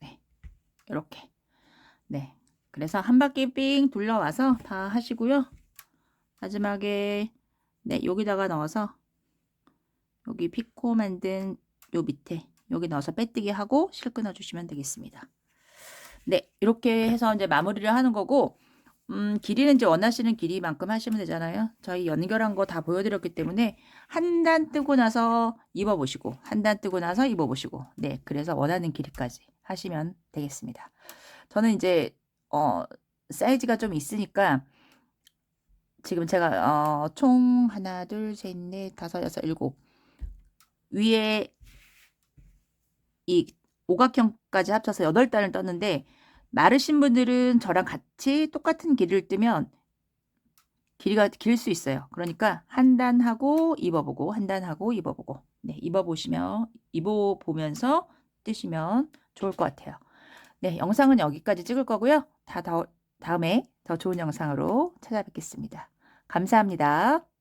네, 이렇게. 네, 그래서 한 바퀴 삥 둘러와서 다 하시고요. 마지막에 네, 여기다가 넣어서 여기 피코 만든 요 밑에 여기 넣어서 빼뜨기 하고 실 끊어 주시면 되겠습니다. 네, 이렇게 해서 이제 마무리를 하는 거고, 길이는 이제 원하시는 길이만큼 하시면 되잖아요. 저희 연결한 거 다 보여드렸기 때문에 한 단 뜨고 나서 입어보시고, 한 단 뜨고 나서 입어보시고, 네, 그래서 원하는 길이까지 하시면 되겠습니다. 저는 이제 사이즈가 좀 있으니까 지금 제가 총 하나, 둘, 셋, 넷, 다섯, 여섯, 일곱 위에 이 오각형까지 합쳐서 8단을 떴는데 마르신 분들은 저랑 같이 똑같은 길이를 뜨면 길이가 길 수 있어요. 그러니까 한 단 하고 입어보고 한 단 하고 입어보고 네, 입어보면서 뜨시면 좋을 것 같아요. 네, 영상은 여기까지 찍을 거고요. 다음에 더 좋은 영상으로 찾아뵙겠습니다. 감사합니다.